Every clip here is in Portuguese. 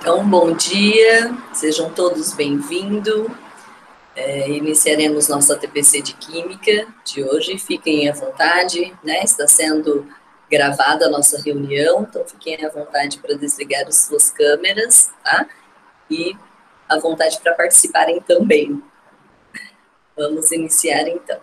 Então, bom dia, sejam todos bem-vindos. Iniciaremos nossa TPC de Química de hoje. Fiquem à vontade, né? Está sendo gravada a nossa reunião, então fiquem à vontade para desligar as suas câmeras, tá? E à vontade para participarem também. Vamos iniciar então.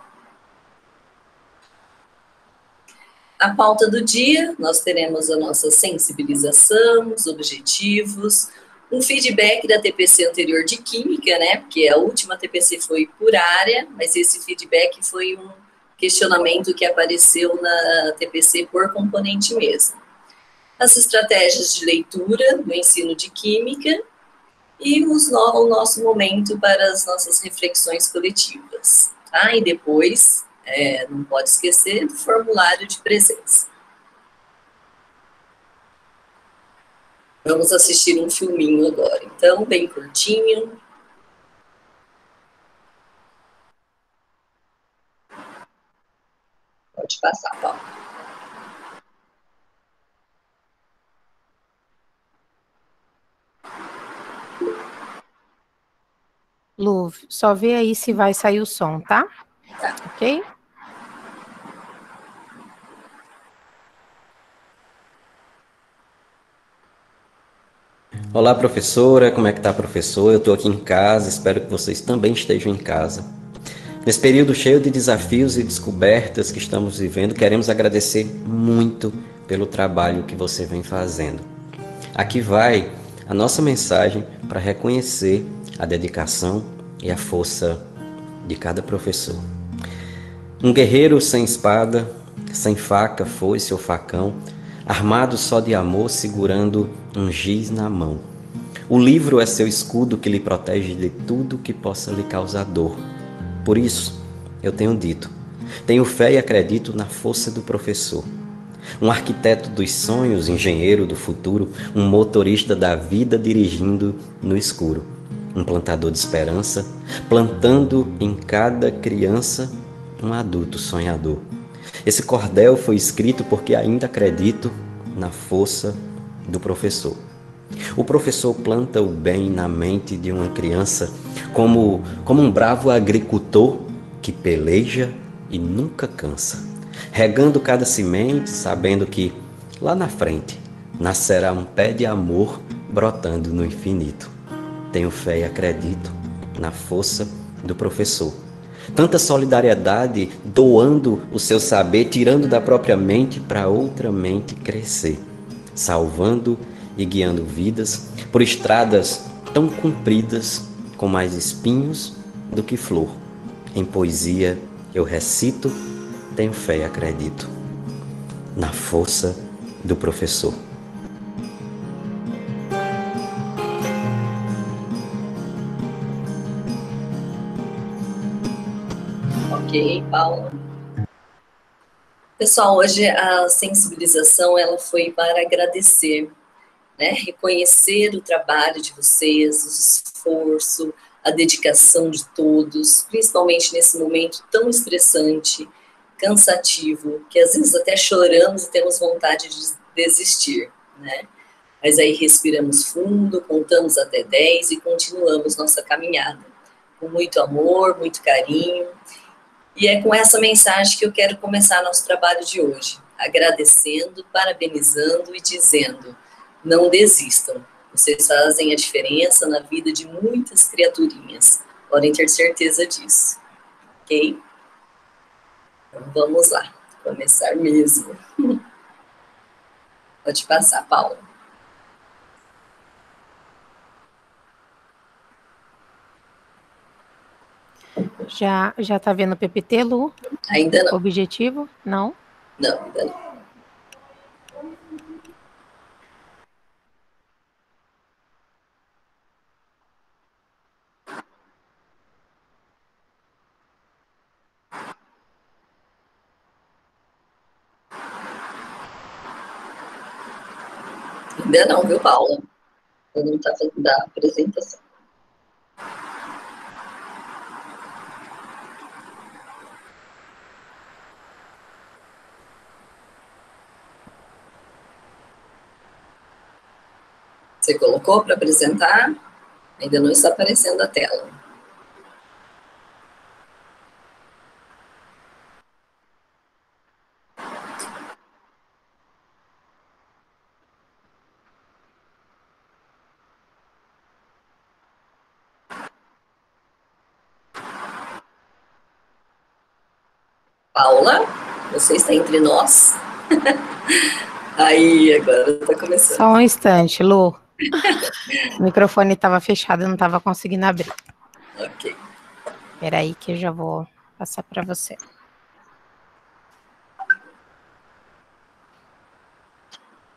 A pauta do dia, nós teremos a nossa sensibilização, os objetivos, um feedback da TPC anterior de Química, né? Porque a última TPC foi por área, mas esse feedback foi um questionamento que apareceu na TPC por componente mesmo. As estratégias de leitura do ensino de Química e o nosso momento para as nossas reflexões coletivas. Tá? E depois, não pode esquecer do formulário de presença. Vamos assistir um filminho agora, então, bem curtinho. Pode passar, Paulo. Lu, só vê aí se vai sair o som, tá? Tá. Ok? Olá, professora, como é que tá, professor? Eu estou aqui em casa, espero que vocês também estejam em casa. Nesse período cheio de desafios e descobertas que estamos vivendo, queremos agradecer muito pelo trabalho que você vem fazendo. Aqui vai a nossa mensagem para reconhecer a dedicação e a força de cada professor. Um guerreiro sem espada, sem faca, foice ou facão, armado só de amor, segurando um giz na mão. O livro é seu escudo que lhe protege de tudo que possa lhe causar dor. Por isso, eu tenho dito, tenho fé e acredito na força do professor. Um arquiteto dos sonhos, engenheiro do futuro, um motorista da vida dirigindo no escuro. Um plantador de esperança, plantando em cada criança um adulto sonhador. Esse cordel foi escrito porque ainda acredito na força do professor. O professor planta o bem na mente de uma criança como um bravo agricultor que peleja e nunca cansa, regando cada semente, sabendo que lá na frente nascerá um pé de amor brotando no infinito. Tenho fé e acredito na força do professor. Tanta solidariedade, doando o seu saber, tirando da própria mente para outra mente crescer, salvando e guiando vidas por estradas tão compridas com mais espinhos do que flor. Em poesia eu recito, tenho fé e acredito na força do professor. Ok, Paulo. Pessoal, hoje a sensibilização ela foi para agradecer, né? Reconhecer o trabalho de vocês, o esforço, a dedicação de todos, principalmente nesse momento tão estressante, cansativo, que às vezes até choramos e temos vontade de desistir, né? Mas aí respiramos fundo, contamos até 10 e continuamos nossa caminhada. Com muito amor, muito carinho. E é com essa mensagem que eu quero começar nosso trabalho de hoje. Agradecendo, parabenizando e dizendo: não desistam. Vocês fazem a diferença na vida de muitas criaturinhas. Podem ter certeza disso. Ok? Então vamos lá. Começar mesmo. Pode passar, Paula. Já tá vendo o PPT, Lu? Ainda não. Objetivo? Não? Não, ainda não. Ainda não, viu, Paula? Eu não está fazendo a apresentação. Você colocou para apresentar? Ainda não está aparecendo a tela. Paula, você está entre nós? Aí, agora está começando. Só um instante, Lu. O microfone estava fechado, eu não estava conseguindo abrir. Ok. Espera aí que eu já vou passar para você.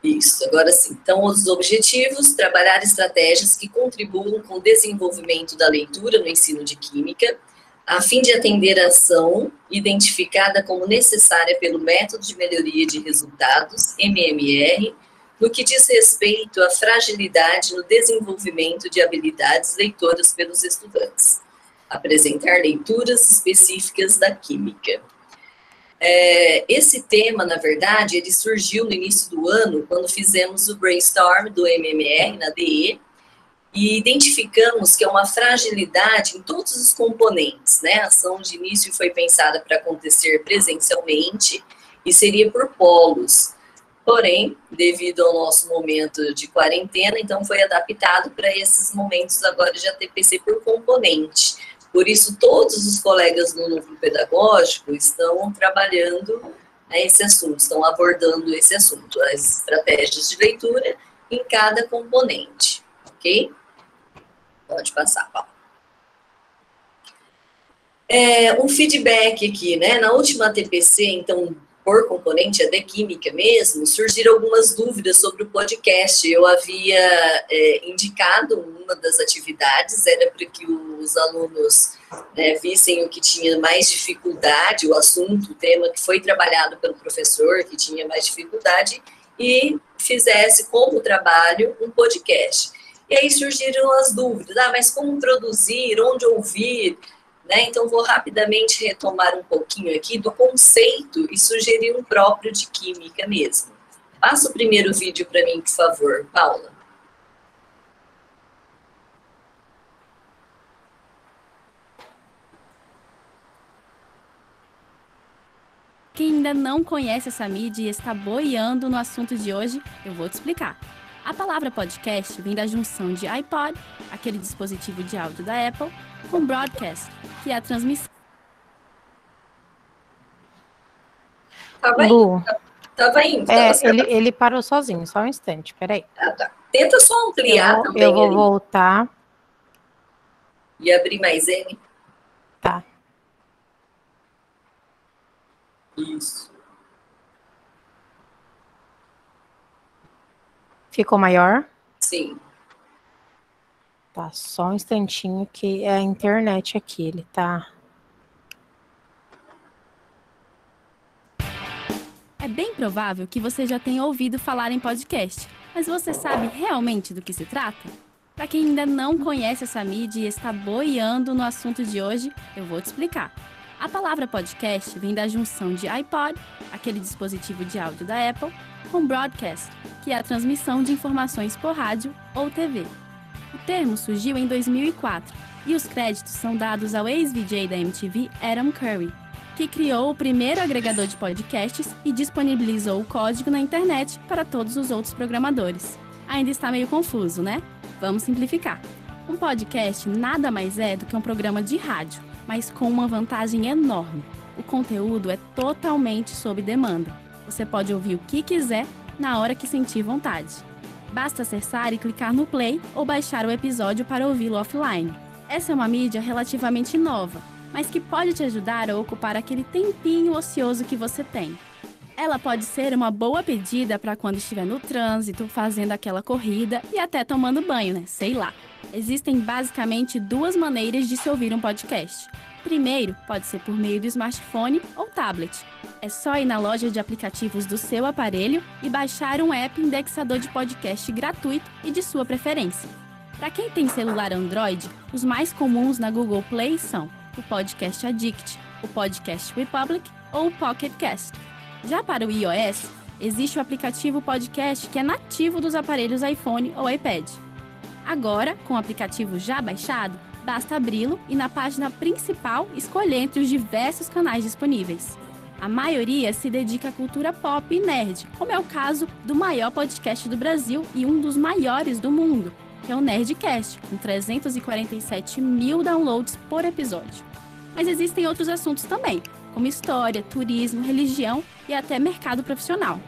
Isso, agora sim. Então, os objetivos: trabalhar estratégias que contribuam com o desenvolvimento da leitura no ensino de Química, a fim de atender a ação identificada como necessária pelo Método de Melhoria de Resultados, MMR, no que diz respeito à fragilidade no desenvolvimento de habilidades leitoras pelos estudantes. Apresentar leituras específicas da Química. Esse tema, na verdade, ele surgiu no início do ano, quando fizemos o brainstorm do MMR na DE, e identificamos que é uma fragilidade em todos os componentes, né? A ação de início foi pensada para acontecer presencialmente e seria por polos. Porém, devido ao nosso momento de quarentena, então foi adaptado para esses momentos agora de ATPC por componente. Por isso, todos os colegas do núcleo pedagógico estão trabalhando, né, esse assunto, estão abordando esse assunto, as estratégias de leitura em cada componente, ok? Pode passar, Paulo. Um feedback aqui, né? Na última TPC, então, por componente, a de Química mesmo, surgiram algumas dúvidas sobre o podcast. Eu havia indicado uma das atividades, era para que os alunos, né, vissem o que tinha mais dificuldade, o assunto, o tema que foi trabalhado pelo professor, que tinha mais dificuldade, e fizesse como trabalho um podcast. E aí surgiram as dúvidas, mas como produzir, onde ouvir, né? Então vou rapidamente retomar um pouquinho aqui do conceito e sugerir um próprio de Química mesmo. Passa o primeiro vídeo para mim, por favor, Paula. Quem ainda não conhece essa mídia e está boiando no assunto de hoje, eu vou te explicar. A palavra podcast vem da junção de iPod, aquele dispositivo de áudio da Apple, com broadcast, que é a transmissão. Lu, Tava indo. ele parou sozinho, só um instante, peraí. Tá. Tenta só ampliar também. Eu vou ali. voltar. E abrir mais N. Tá. Isso. Ficou maior? Sim. Tá, só um instantinho que é a internet aqui, ele tá... É bem provável que você já tenha ouvido falar em podcast, mas você sabe realmente do que se trata? Para quem ainda não conhece essa mídia e está boiando no assunto de hoje, eu vou te explicar. A palavra podcast vem da junção de iPod, aquele dispositivo de áudio da Apple, com broadcast, que é a transmissão de informações por rádio ou TV. O termo surgiu em 2004 e os créditos são dados ao ex-VJ da MTV, Adam Curry, que criou o primeiro agregador de podcasts e disponibilizou o código na internet para todos os outros programadores. Ainda está meio confuso, né? Vamos simplificar. Um podcast nada mais é do que um programa de rádio, mas com uma vantagem enorme. O conteúdo é totalmente sob demanda. Você pode ouvir o que quiser, na hora que sentir vontade. Basta acessar e clicar no play ou baixar o episódio para ouvi-lo offline. Essa é uma mídia relativamente nova, mas que pode te ajudar a ocupar aquele tempinho ocioso que você tem. Ela pode ser uma boa pedida para quando estiver no trânsito, fazendo aquela corrida e até tomando banho, né? Sei lá. Existem basicamente duas maneiras de se ouvir um podcast. Primeiro, pode ser por meio do smartphone ou tablet. É só ir na loja de aplicativos do seu aparelho e baixar um app indexador de podcast gratuito e de sua preferência. Para quem tem celular Android, os mais comuns na Google Play são o Podcast Addict, o Podcast Republic ou o Pocket Cast. Já para o iOS, existe o aplicativo podcast que é nativo dos aparelhos iPhone ou iPad. Agora, com o aplicativo já baixado, basta abri-lo e na página principal escolher entre os diversos canais disponíveis. A maioria se dedica à cultura pop e nerd, como é o caso do maior podcast do Brasil e um dos maiores do mundo, que é o Nerdcast, com 347 mil downloads por episódio. Mas existem outros assuntos também, como história, turismo, religião e até mercado profissional.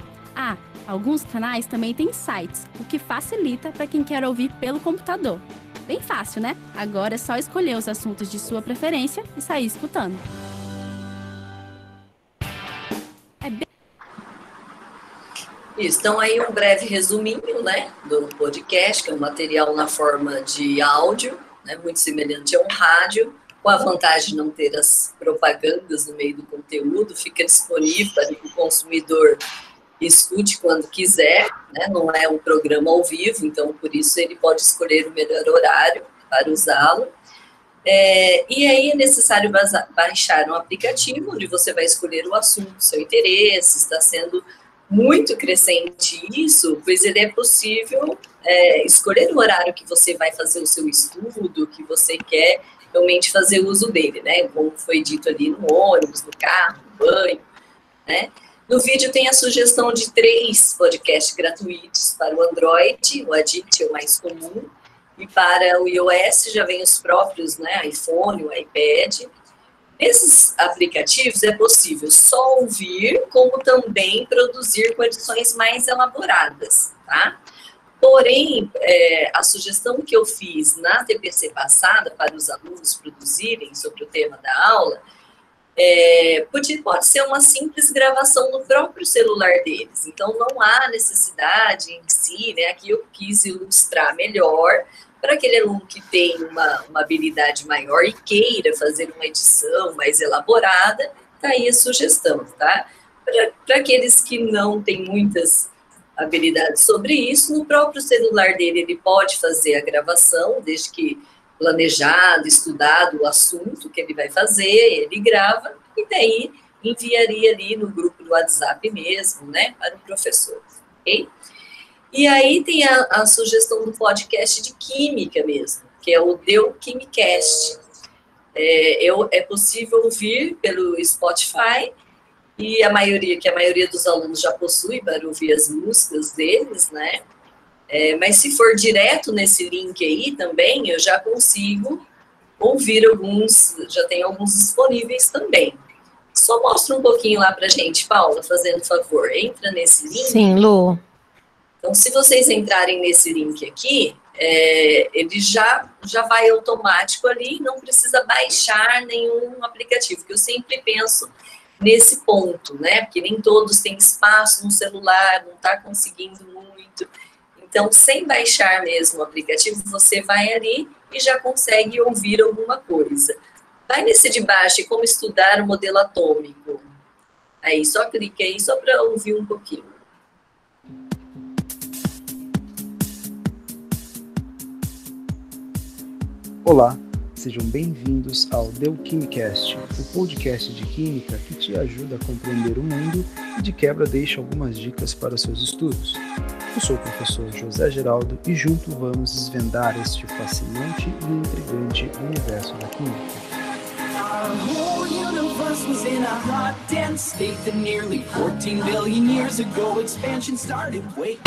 Alguns canais também têm sites, o que facilita para quem quer ouvir pelo computador. Bem fácil, né? Agora é só escolher os assuntos de sua preferência e sair escutando. Isso, então aí um breve resuminho, né, do podcast, que é um material na forma de áudio, né, muito semelhante a um rádio, com a vantagem de não ter as propagandas no meio do conteúdo, fica disponível para que o consumidor escute quando quiser, né, não é um programa ao vivo, então por isso ele pode escolher o melhor horário para usá-lo. E aí é necessário baixar um aplicativo onde você vai escolher o assunto, seu interesse, está sendo muito crescente isso, pois ele é possível escolher o horário que você vai fazer o seu estudo, que você quer realmente fazer uso dele, né? Como foi dito ali no ônibus, no carro, no banho, né? No vídeo tem a sugestão de 3 podcasts gratuitos para o Android, o Addict é o mais comum, e para o iOS já vem os próprios, né? iPhone, o iPad. Nesses aplicativos é possível só ouvir, como também produzir com edições mais elaboradas, tá? Porém, a sugestão que eu fiz na TPC passada para os alunos produzirem sobre o tema da aula, pode ser uma simples gravação no próprio celular deles. Então, não há necessidade em si, né? Aqui eu quis ilustrar melhor para aquele aluno que tem uma habilidade maior e queira fazer uma edição mais elaborada, tá aí a sugestão, tá? Para aqueles que não têm muitas habilidades sobre isso, no próprio celular dele ele pode fazer a gravação, desde que planejado, estudado o assunto que ele vai fazer, ele grava e daí enviaria ali no grupo do WhatsApp mesmo, né, para o professor, ok? E aí tem a sugestão do podcast de química mesmo, que é o Deu Quimicast. É possível ouvir pelo Spotify, e a maioria dos alunos já possui para ouvir as músicas deles, né? Mas se for direto nesse link aí também, eu já consigo ouvir alguns, já tem alguns disponíveis também. Só mostra um pouquinho lá pra gente, Paula, fazendo favor. Entra nesse link. Sim, Lu. Então, se vocês entrarem nesse link aqui, ele já vai automático ali, não precisa baixar nenhum aplicativo, que eu sempre penso nesse ponto, né? Porque nem todos têm espaço no celular, não está conseguindo muito. Então, sem baixar mesmo o aplicativo, você vai ali e já consegue ouvir alguma coisa. Vai nesse de baixo, como estudar o modelo atômico. Aí, só clique aí, só para ouvir um pouquinho. Olá, sejam bem-vindos ao Deu Quimicast, o podcast de química que te ajuda a compreender o mundo e de quebra deixa algumas dicas para os seus estudos. Eu sou o professor José Geraldo e junto vamos desvendar este fascinante e intrigante universo da química. Our whole universe was in a hot, dense state that nearly 14 billion years ago expansion started. Wait.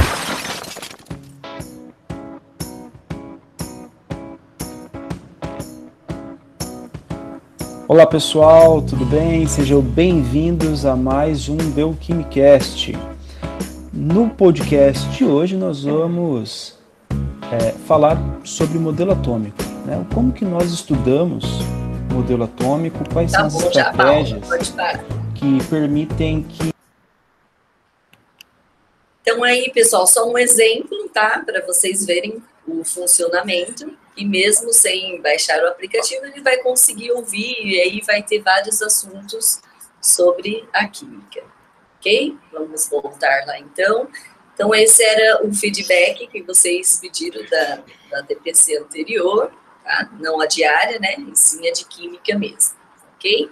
Olá pessoal, tudo bem? Sejam bem-vindos a mais um Deu Quimicast. No podcast de hoje nós vamos falar sobre o modelo atômico, né? Como que nós estudamos o modelo atômico, quais são as estratégias que permitem que... Então aí, pessoal, só um exemplo, tá? Para vocês verem o funcionamento, e mesmo sem baixar o aplicativo, ele vai conseguir ouvir, e aí vai ter vários assuntos sobre a química, ok? Vamos voltar lá, então. Então, esse era o feedback que vocês pediram da TPC anterior, tá? Não a diária, né? E sim a de química mesmo, ok?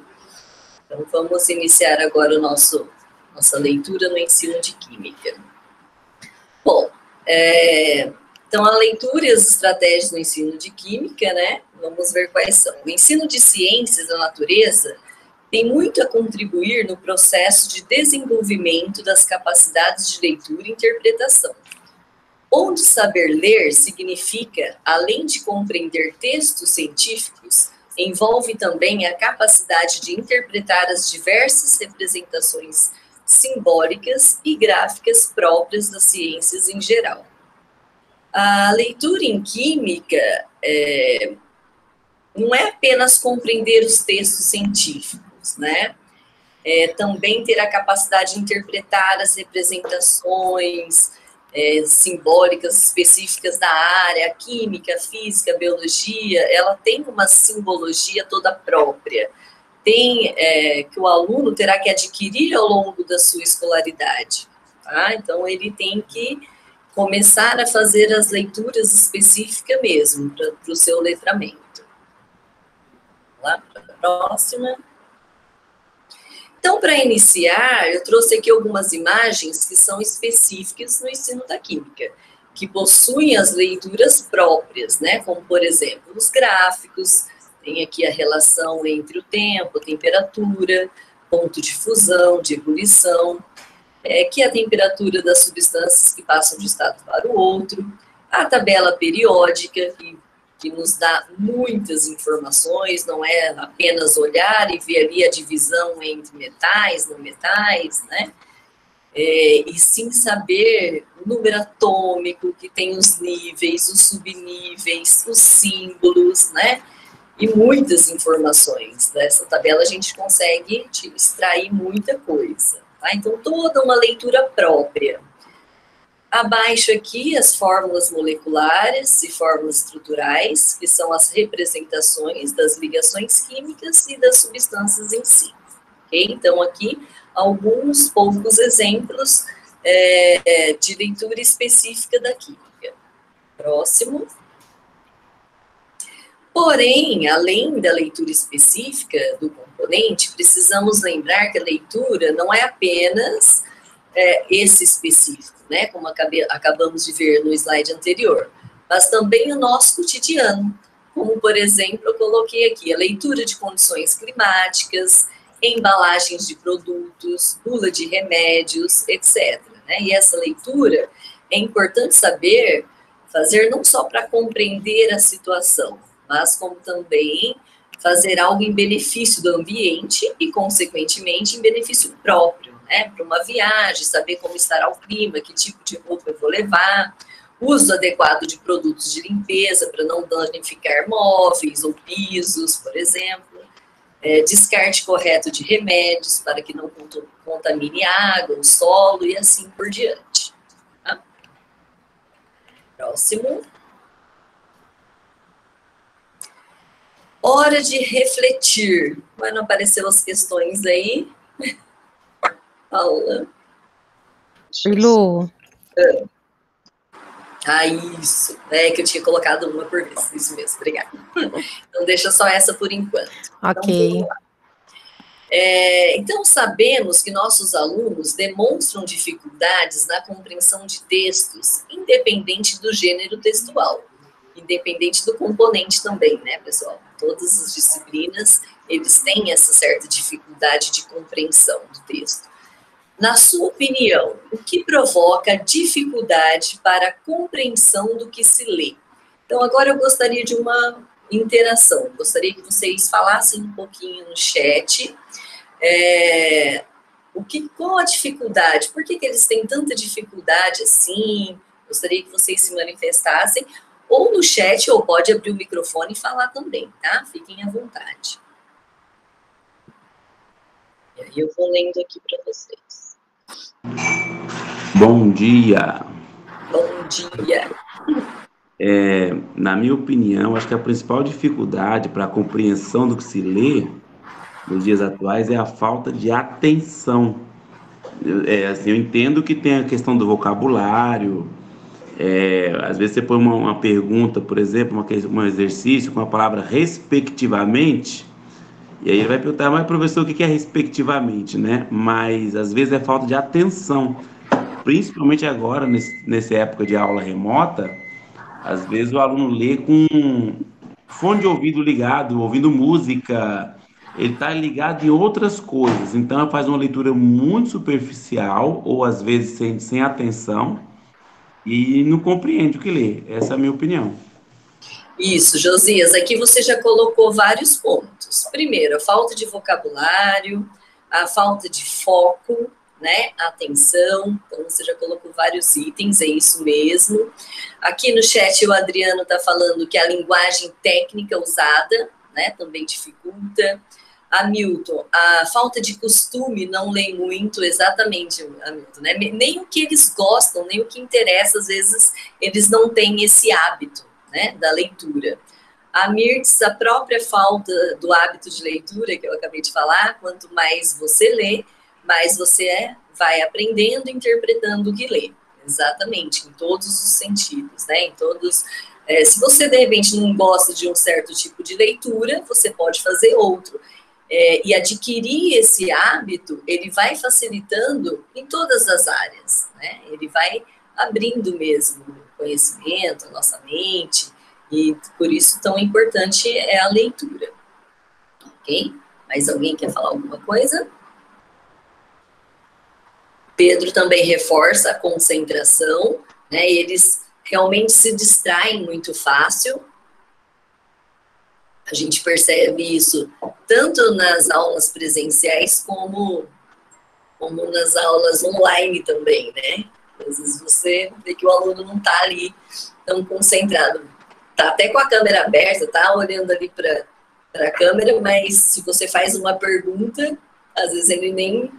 Então, vamos iniciar agora o nosso nossa leitura no ensino de Química. Bom, então a leitura e as estratégias no ensino de Química, né? Vamos ver quais são. O ensino de ciências da natureza tem muito a contribuir no processo de desenvolvimento das capacidades de leitura e interpretação, onde saber ler significa, além de compreender textos científicos, envolve também a capacidade de interpretar as diversas representações simbólicas e gráficas próprias das ciências em geral. A leitura em Química não é apenas compreender os textos científicos, né? Também ter a capacidade de interpretar as representações simbólicas específicas da área, a química, a física, a biologia, ela tem uma simbologia toda própria, que o aluno terá que adquirir ao longo da sua escolaridade, tá? Então, ele tem que começar a fazer as leituras específicas mesmo, para o seu letramento. Vamos lá, para a próxima. Então, para iniciar, eu trouxe aqui algumas imagens que são específicas no ensino da Química, que possuem as leituras próprias, né? Como, por exemplo, os gráficos, tem aqui a relação entre o tempo, a temperatura, ponto de fusão, de ebulição, que é a temperatura das substâncias que passam de um estado para o outro, a tabela periódica, que nos dá muitas informações, não é apenas olhar e ver ali a divisão entre metais, não metais, né? E sim saber o número atômico, que tem os níveis, os subníveis, os símbolos, né? E muitas informações. Dessa tabela a gente consegue extrair muita coisa. Tá? Então, toda uma leitura própria. Abaixo aqui, as fórmulas moleculares e fórmulas estruturais, que são as representações das ligações químicas e das substâncias em si. Okay? Então, aqui, alguns poucos exemplos de leitura específica da química. Próximo. Porém, além da leitura específica do componente, precisamos lembrar que a leitura não é apenas esse específico, né, como acabamos de ver no slide anterior, mas também o nosso cotidiano, como, por exemplo, eu coloquei aqui a leitura de condições climáticas, embalagens de produtos, bula de remédios, etc. Né? E essa leitura é importante saber fazer não só para compreender a situação, mas como também fazer algo em benefício do ambiente e, consequentemente, em benefício próprio, né? Para uma viagem, saber como estará o clima, que tipo de roupa eu vou levar, uso adequado de produtos de limpeza para não danificar móveis ou pisos, por exemplo, descarte correto de remédios para que não contamine a água, o solo e assim por diante. Tá? Próximo. Hora de refletir. Mas não apareceu as questões aí? Paula. Lu. Isso. Que eu tinha colocado uma por vez. Isso mesmo, obrigada. Então, deixa só essa por enquanto. Ok. Então, então, sabemos que nossos alunos demonstram dificuldades na compreensão de textos, independente do gênero textual. Independente do componente também, né, pessoal? Todas as disciplinas, eles têm essa certa dificuldade de compreensão do texto. Na sua opinião, o que provoca dificuldade para a compreensão do que se lê? Então, agora eu gostaria de uma interação. Gostaria que vocês falassem um pouquinho no chat. Qual a dificuldade? Por que eles têm tanta dificuldade assim? Gostaria que vocês se manifestassem. Ou no chat, ou pode abrir o microfone e falar também, tá? Fiquem à vontade. E aí eu vou lendo aqui para vocês. Bom dia. Bom dia. Na minha opinião, acho que a principal dificuldade para a compreensão do que se lê nos dias atuais é a falta de atenção. Eu entendo que tem a questão do vocabulário. Às vezes você põe uma pergunta, por exemplo, um exercício com a palavra respectivamente, E aí ele vai perguntar, mas professor, o que é respectivamente, né? Mas às vezes é falta de atenção, principalmente agora, nessa época de aula remota, às vezes o aluno lê com fone de ouvido ligado, ouvindo música, ele está ligado em outras coisas, então ele faz uma leitura muito superficial, ou às vezes sem atenção, e não compreende o que lê. Essa é a minha opinião. Isso, Josias, aqui você já colocou vários pontos. Primeiro, a falta de vocabulário, a falta de foco, né, atenção, então você já colocou vários itens, é isso mesmo. Aqui no chat o Adriano está falando que a linguagem técnica usada, né, também dificulta. Hamilton, a falta de costume, não lê muito, exatamente, Hamilton, né? Nem o que eles gostam, nem o que interessa, às vezes eles não têm esse hábito, né, da leitura. A Mirtz, a própria falta do hábito de leitura, que eu acabei de falar, quanto mais você lê, mais você vai aprendendo e interpretando o que lê. Exatamente, em todos os sentidos, né, em todos... se você, de repente, não gosta de um certo tipo de leitura, você pode fazer outro. E adquirir esse hábito, ele vai facilitando em todas as áreas, né? Ele vai abrindo mesmo o conhecimento, a nossa mente, e por isso tão importante é a leitura. Ok? Mais alguém quer falar alguma coisa? Pedro também reforça a concentração, né? Eles realmente se distraem muito fácil. A gente percebe isso tanto nas aulas presenciais como nas aulas online também, né? Às vezes você vê que o aluno não está ali tão concentrado. Está até com a câmera aberta, está olhando ali para a câmera, mas se você faz uma pergunta, às vezes ele nem,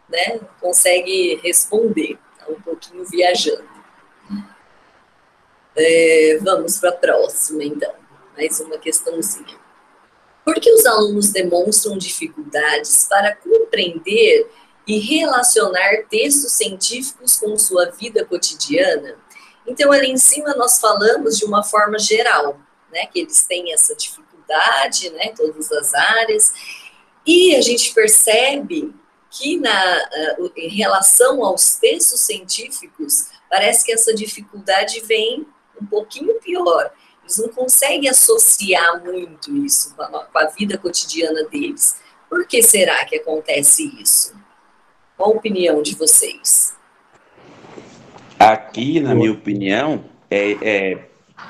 né, consegue responder. Está um pouquinho viajando. Vamos para a próxima, então. Mais uma questãozinha. Por que os alunos demonstram dificuldades para compreender e relacionar textos científicos com sua vida cotidiana? Então, ali em cima nós falamos de uma forma geral, né, que eles têm essa dificuldade, né, em todas as áreas, e a gente percebe que em relação aos textos científicos, parece que essa dificuldade vem um pouquinho pior. Eles não conseguem associar muito isso com a vida cotidiana deles. Por que será que acontece isso? Qual a opinião de vocês? Aqui, na minha opinião,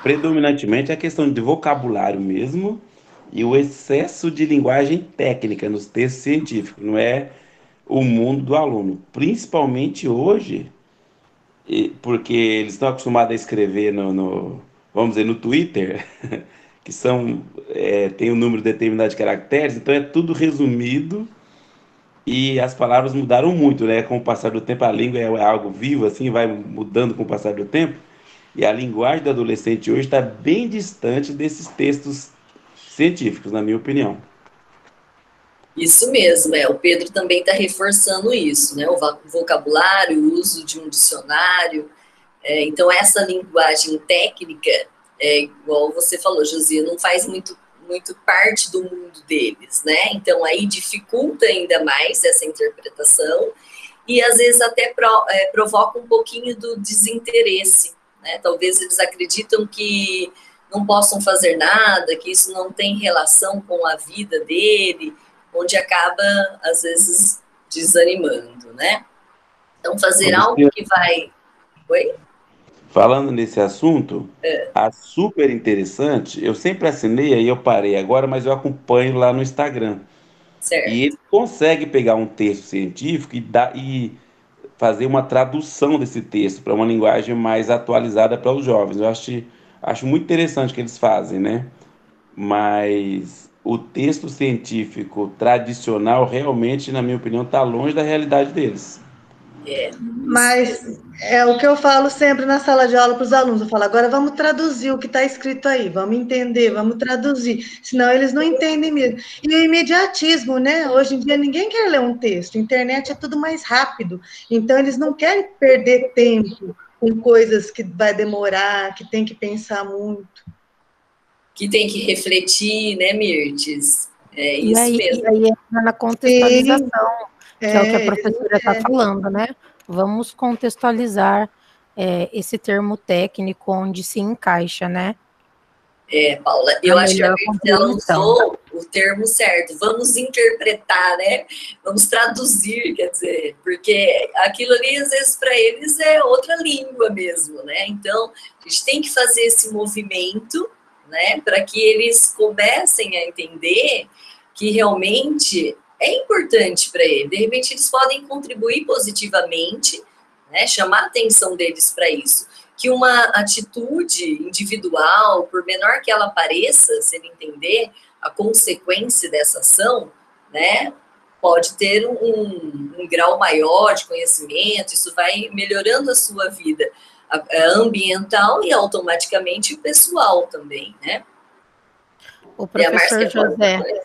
predominantemente a questão de vocabulário mesmo e o excesso de linguagem técnica nos textos científicos, não é o mundo do aluno. Principalmente hoje, porque eles estão acostumados a escrever vamos dizer, no Twitter, que tem um número determinado de caracteres, então é tudo resumido e as palavras mudaram muito, né? Com o passar do tempo, a língua é algo vivo, assim, vai mudando com o passar do tempo, e a linguagem do adolescente hoje está bem distante desses textos científicos, na minha opinião. Isso mesmo, o Pedro também está reforçando isso, né? O vocabulário, o uso de um dicionário. Então, essa linguagem técnica, igual você falou, Josia, não faz muito parte do mundo deles, né? Então, aí dificulta ainda mais essa interpretação e, às vezes, até provoca um pouquinho do desinteresse, né? Talvez eles acreditam que não possam fazer nada, que isso não tem relação com a vida dele, onde acaba, às vezes, desanimando, né? Então, fazer algo que vai... Oi? Falando nesse assunto, a super interessante, eu sempre assinei, aí eu parei agora, mas eu acompanho lá no Instagram. Certo. E ele consegue pegar um texto científico e fazer uma tradução desse texto para uma linguagem mais atualizada para os jovens. Eu acho muito interessante o que eles fazem, né? Mas o texto científico tradicional realmente, na minha opinião, está longe da realidade deles. Mas é o que eu falo sempre na sala de aula para os alunos. Eu falo, agora vamos traduzir o que está escrito aí, vamos entender, vamos traduzir. Senão eles não entendem mesmo. E o imediatismo, né? Hoje em dia ninguém quer ler um texto. A internet é tudo mais rápido. Então eles não querem perder tempo com coisas que vai demorar, que tem que pensar muito. Que tem que refletir, né, Mirtes? É isso mesmo. E aí entra na contextualização, que é o que a professora está falando, né? Vamos contextualizar esse termo técnico onde se encaixa, né? Paula, eu acho que ela usou o termo certo. Vamos interpretar, né? Vamos traduzir, quer dizer, porque aquilo ali, às vezes, para eles é outra língua mesmo, né? Então, a gente tem que fazer esse movimento, né? Para que eles comecem a entender que realmente é importante para eles. De repente, eles podem contribuir positivamente, né? Chamar a atenção deles para isso. Que uma atitude individual, por menor que ela pareça, se ele entender a consequência dessa ação, né, pode ter um grau maior de conhecimento, isso vai melhorando a sua vida ambiental e automaticamente pessoal também, né? O professor José.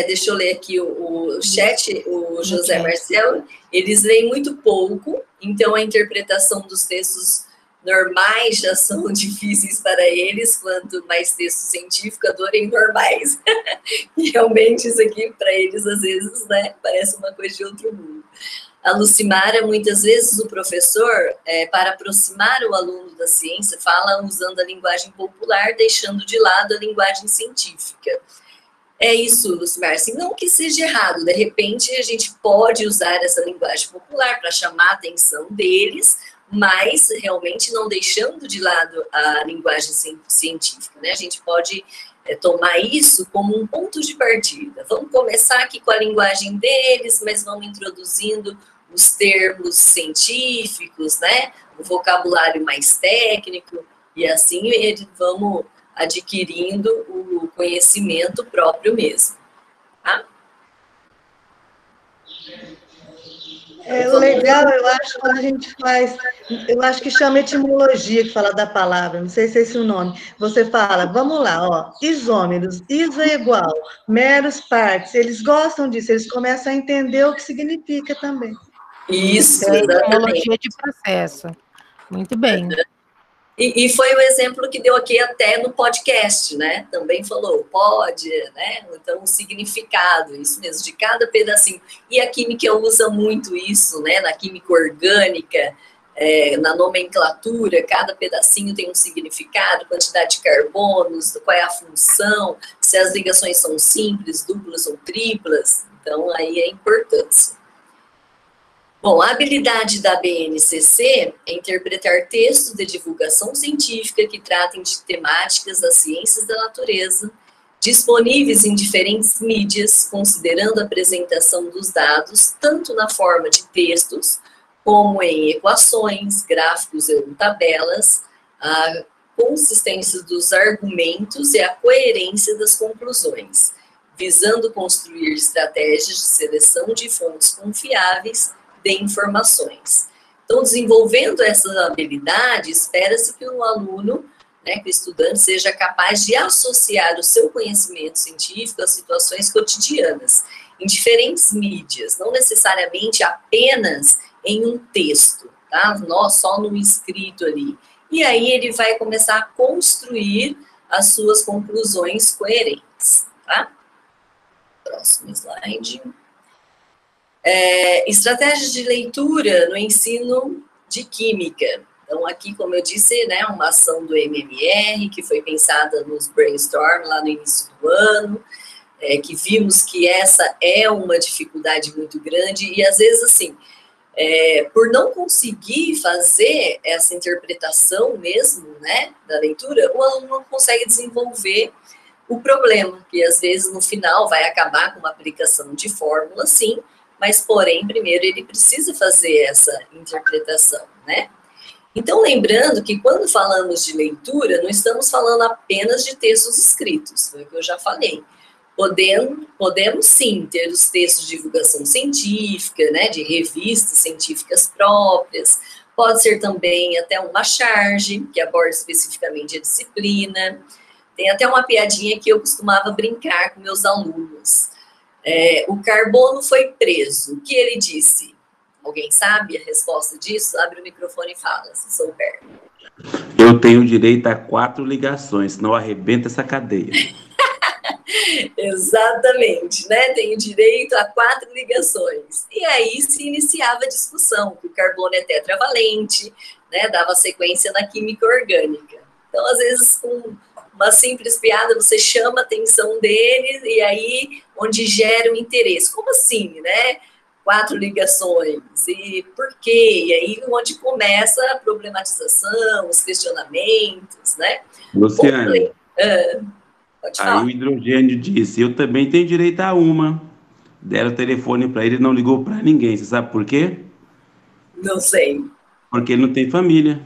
Deixa eu ler aqui o chat, o José Marcelo, eles leem muito pouco, então a interpretação dos textos normais já são difíceis para eles, quanto mais texto científico, adorem normais. E realmente isso aqui, para eles, às vezes, né, parece uma coisa de outro mundo. A Lucimara, muitas vezes o professor, para aproximar o aluno da ciência, fala usando a linguagem popular, deixando de lado a linguagem científica. É isso, Lucimar, assim, não que seja errado, de repente a gente pode usar essa linguagem popular para chamar a atenção deles, mas realmente não deixando de lado a linguagem científica, né? A gente pode tomar isso como um ponto de partida. Vamos começar aqui com a linguagem deles, mas vamos introduzindo os termos científicos, né? O vocabulário mais técnico, e assim vamos adquirindo o conhecimento próprio mesmo. Tá? Legal, eu acho, quando a gente faz, eu acho que chama etimologia, que fala da palavra, não sei se é esse o nome. Você fala, vamos lá, ó, isômeros, iso é igual, meros partes, eles gostam disso, eles começam a entender o que significa também. Isso, etimologia de processo. Muito bem. E foi o exemplo que deu aqui até no podcast, né? Também falou, pode, né? Então, o significado, isso mesmo, de cada pedacinho. E a química usa muito isso, né? Na química orgânica, na nomenclatura, cada pedacinho tem um significado, quantidade de carbonos, qual é a função, se as ligações são simples, duplas ou triplas. Então, aí é a importância. Bom, a habilidade da BNCC é interpretar textos de divulgação científica que tratem de temáticas das ciências da natureza, disponíveis em diferentes mídias, considerando a apresentação dos dados tanto na forma de textos, como em equações, gráficos ou tabelas, a consistência dos argumentos e a coerência das conclusões, visando construir estratégias de seleção de fontes confiáveis de informações. Então, desenvolvendo essa habilidade, espera-se que o aluno, né, que o estudante seja capaz de associar o seu conhecimento científico a situações cotidianas, em diferentes mídias, não necessariamente apenas em um texto, tá? Só no escrito ali. E aí ele vai começar a construir as suas conclusões coerentes, tá? Próximo slide. Estratégias de leitura no ensino de química. Então, aqui, como eu disse, né, uma ação do MMR, que foi pensada nos brainstorm lá no início do ano, que vimos que essa é uma dificuldade muito grande, e às vezes, assim, por não conseguir fazer essa interpretação mesmo, né, da leitura, o aluno não consegue desenvolver o problema, que às vezes no final vai acabar com uma aplicação de fórmula, sim, mas, porém, primeiro ele precisa fazer essa interpretação, né? Então, lembrando que quando falamos de leitura, não estamos falando apenas de textos escritos, foi o que eu já falei. Podemos sim ter os textos de divulgação científica, né, de revistas científicas próprias, pode ser também até uma charge, que aborda especificamente a disciplina. Tem até uma piadinha que eu costumava brincar com meus alunos. O carbono foi preso. O que ele disse? Alguém sabe a resposta disso? Abre o microfone e fala, se souber. Eu tenho direito a 4 ligações, senão arrebenta essa cadeia. Exatamente, né? Tenho direito a 4 ligações. E aí se iniciava a discussão, que o carbono é tetravalente, né? Dava sequência na química orgânica. Então, às vezes, com uma simples piada, você chama a atenção dele e aí onde gera o interesse. Como assim, né? 4 ligações, e por quê? E aí onde começa a problematização, os questionamentos, né? Luciane, Pode aí falar. o hidrogênio disse, eu também tenho direito a uma. Deram o telefone para ele e não ligou para ninguém. Você sabe por quê? Não sei. Porque ele não tem família.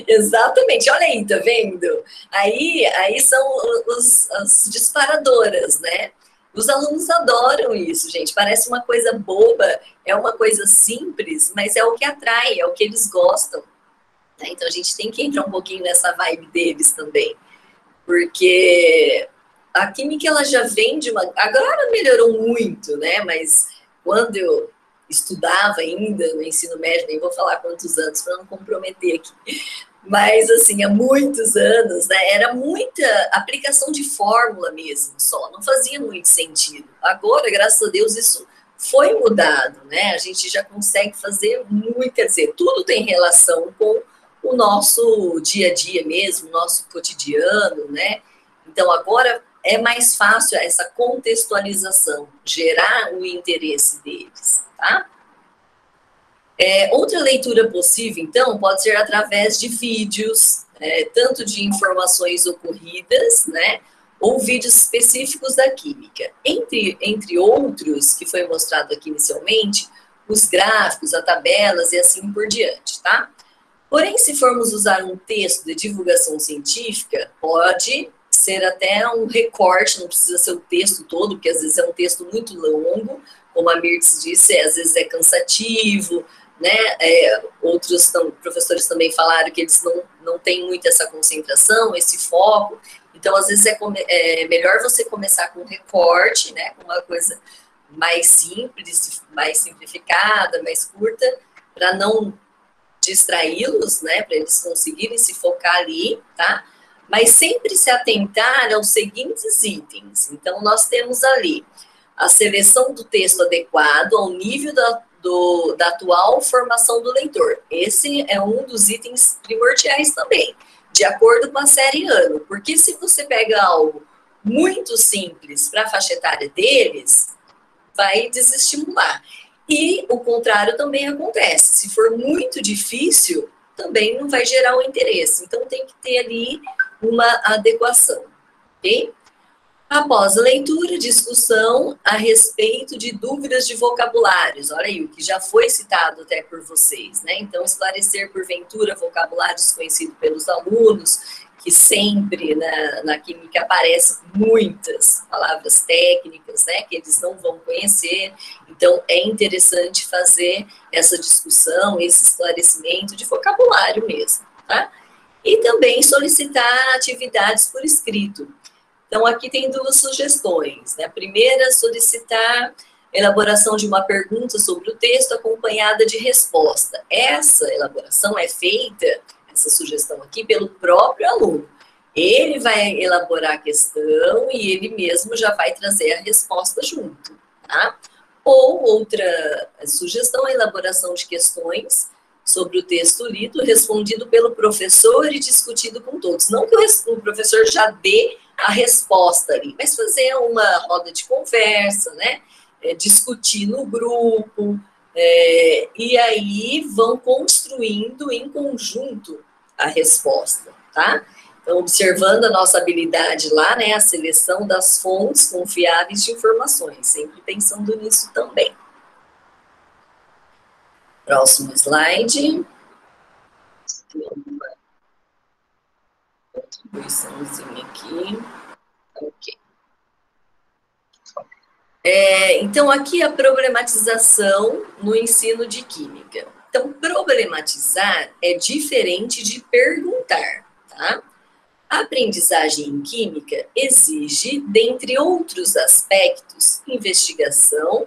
Exatamente, olha aí, tá vendo? Aí são as disparadoras, né? Os alunos adoram isso, gente. Parece uma coisa boba, é uma coisa simples, mas é o que atrai, é o que eles gostam. Né? Então a gente tem que entrar um pouquinho nessa vibe deles também. Porque a química ela já vem de uma. Agora melhorou muito, né? Mas quando eu estudava ainda no ensino médio, nem vou falar quantos anos para não comprometer aqui. Mas, assim, há muitos anos, né, era muita aplicação de fórmula mesmo, só, não fazia muito sentido. Agora, graças a Deus, isso foi mudado, né, a gente já consegue fazer muito, quer dizer, tudo tem relação com o nosso dia a dia mesmo, nosso cotidiano, né, então agora é mais fácil essa contextualização, gerar o interesse deles, tá? Outra leitura possível, então, pode ser através de vídeos, tanto de informações ocorridas, né, ou vídeos específicos da química. Entre outros, que foi mostrado aqui inicialmente, os gráficos, as tabelas e assim por diante, tá? Porém, se formos usar um texto de divulgação científica, pode ser até um recorte, não precisa ser o texto todo, porque às vezes é um texto muito longo, como a Mirtz disse, às vezes é cansativo, né? Outros professores também falaram que eles não têm muito essa concentração, esse foco, então às vezes é melhor você começar com um recorte, né? Com uma coisa mais simples, mais simplificada, mais curta, para não distraí-los, né? Para eles conseguirem se focar ali, tá? Mas sempre se atentar aos seguintes itens. Então nós temos ali a seleção do texto adequado ao nível da atual formação do leitor. Esse é um dos itens primordiais também, de acordo com a série ano, porque se você pega algo muito simples para a faixa etária deles, vai desestimular. E o contrário também acontece, se for muito difícil, também não vai gerar o interesse, então tem que ter ali uma adequação, ok? Após a leitura, discussão a respeito de dúvidas de vocabulários. Olha aí, o que já foi citado até por vocês, né? Então, esclarecer, porventura, vocabulários desconhecidos pelos alunos, que sempre na química aparecem muitas palavras técnicas, né? Que eles não vão conhecer. Então, é interessante fazer essa discussão, esse esclarecimento de vocabulário mesmo, tá? E também solicitar atividades por escrito. Então, aqui tem 2 sugestões, né? A primeira, solicitar elaboração de uma pergunta sobre o texto acompanhada de resposta. Essa elaboração é feita, essa sugestão aqui, pelo próprio aluno. Ele vai elaborar a questão e ele mesmo já vai trazer a resposta junto, tá? Ou outra sugestão, a elaboração de questões sobre o texto lido, respondido pelo professor e discutido com todos. Não que o professor já dê a resposta ali, mas fazer uma roda de conversa, né? Discutir no grupo, e aí vão construindo em conjunto a resposta, tá? Então, observando a nossa habilidade lá, né? A seleção das fontes confiáveis de informações, sempre pensando nisso também. Próximo slide. Tem uma contribuiçãozinha aqui. Ok. Então, aqui a problematização no ensino de química. Então, problematizar é diferente de perguntar, tá? A aprendizagem em química exige, dentre outros aspectos, investigação,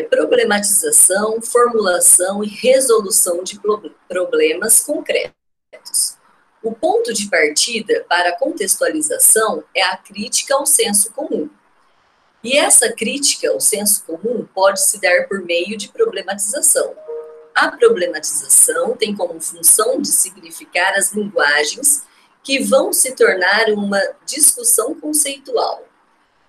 problematização, formulação e resolução de problemas concretos. O ponto de partida para a contextualização é a crítica ao senso comum. E essa crítica ao senso comum pode se dar por meio de problematização. A problematização tem como função de significar as linguagens que vão se tornar uma discussão conceitual.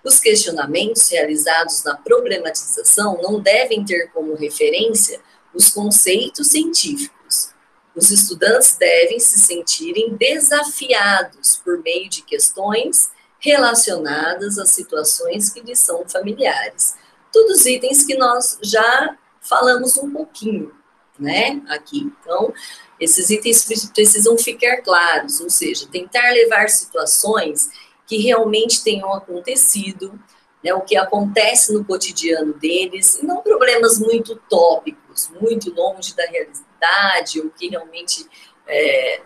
Os questionamentos realizados na problematização não devem ter como referência os conceitos científicos. Os estudantes devem se sentirem desafiados por meio de questões relacionadas às situações que lhes são familiares. Todos itens que nós já falamos um pouquinho, né, aqui. Então, esses itens precisam ficar claros, ou seja, tentar levar situações que realmente tenham acontecido, né, o que acontece no cotidiano deles, e não problemas muito utópicos, muito longe da realidade, ou que realmente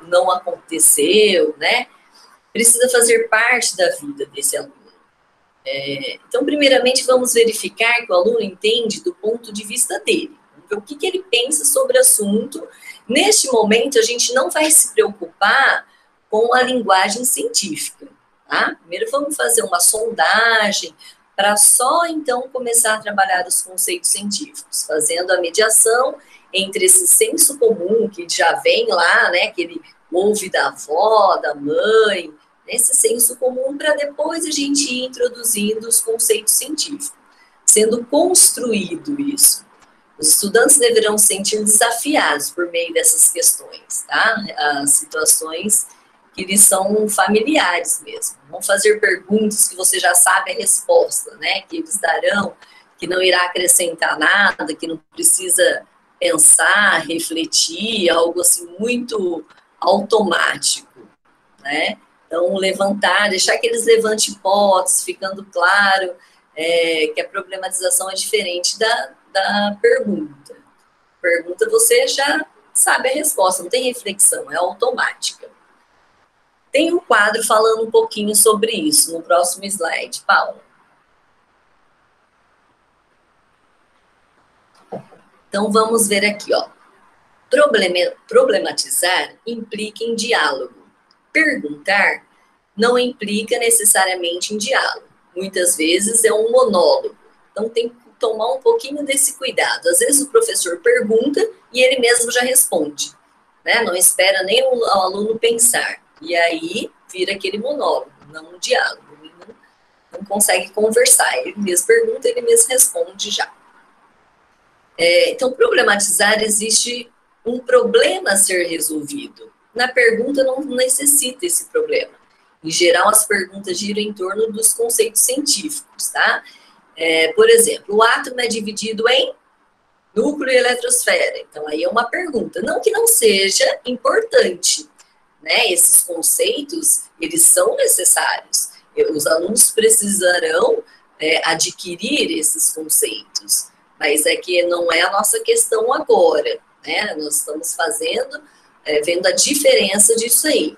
não aconteceu, né? Precisa fazer parte da vida desse aluno. Então, primeiramente, vamos verificar que o aluno entende do ponto de vista dele. Vamos ver o que ele pensa sobre o assunto. Neste momento, a gente não vai se preocupar com a linguagem científica, tá? Primeiro, vamos fazer uma sondagem para só, então, começar a trabalhar os conceitos científicos, fazendo a mediação entre esse senso comum que já vem lá, né, que ele ouve da avó, da mãe, esse senso comum, para depois a gente ir introduzindo os conceitos científicos, sendo construído isso. Os estudantes deverão se sentir desafiados por meio dessas questões, tá? As situações que lhes são familiares mesmo. Vão fazer perguntas que você já sabe a resposta, né? Que eles darão, que não irá acrescentar nada, que não precisa pensar, refletir, algo assim muito automático, né? Então, levantar, deixar que eles levantem hipóteses, ficando claro que a problematização é diferente da pergunta. Pergunta você já sabe a resposta, não tem reflexão, é automática. Tem um quadro falando um pouquinho sobre isso, no próximo slide, Paula. Então, vamos ver aqui, ó. Problematizar implica em diálogo. Perguntar não implica necessariamente em diálogo. Muitas vezes é um monólogo. Então, tem que tomar um pouquinho desse cuidado. Às vezes o professor pergunta e ele mesmo já responde, né? Não espera nem o aluno pensar. E aí vira aquele monólogo, não um diálogo. Ele não consegue conversar. Ele mesmo pergunta, ele mesmo responde já. Então, problematizar, existe um problema a ser resolvido. Na pergunta não necessita esse problema. Em geral, as perguntas giram em torno dos conceitos científicos, tá? Por exemplo, o átomo é dividido em núcleo e eletrosfera. Então, aí é uma pergunta. Não que não seja importante, né? Esses conceitos, eles são necessários. Os alunos precisarão adquirir esses conceitos. Mas é que não é a nossa questão agora, né? Nós estamos vendo a diferença disso aí.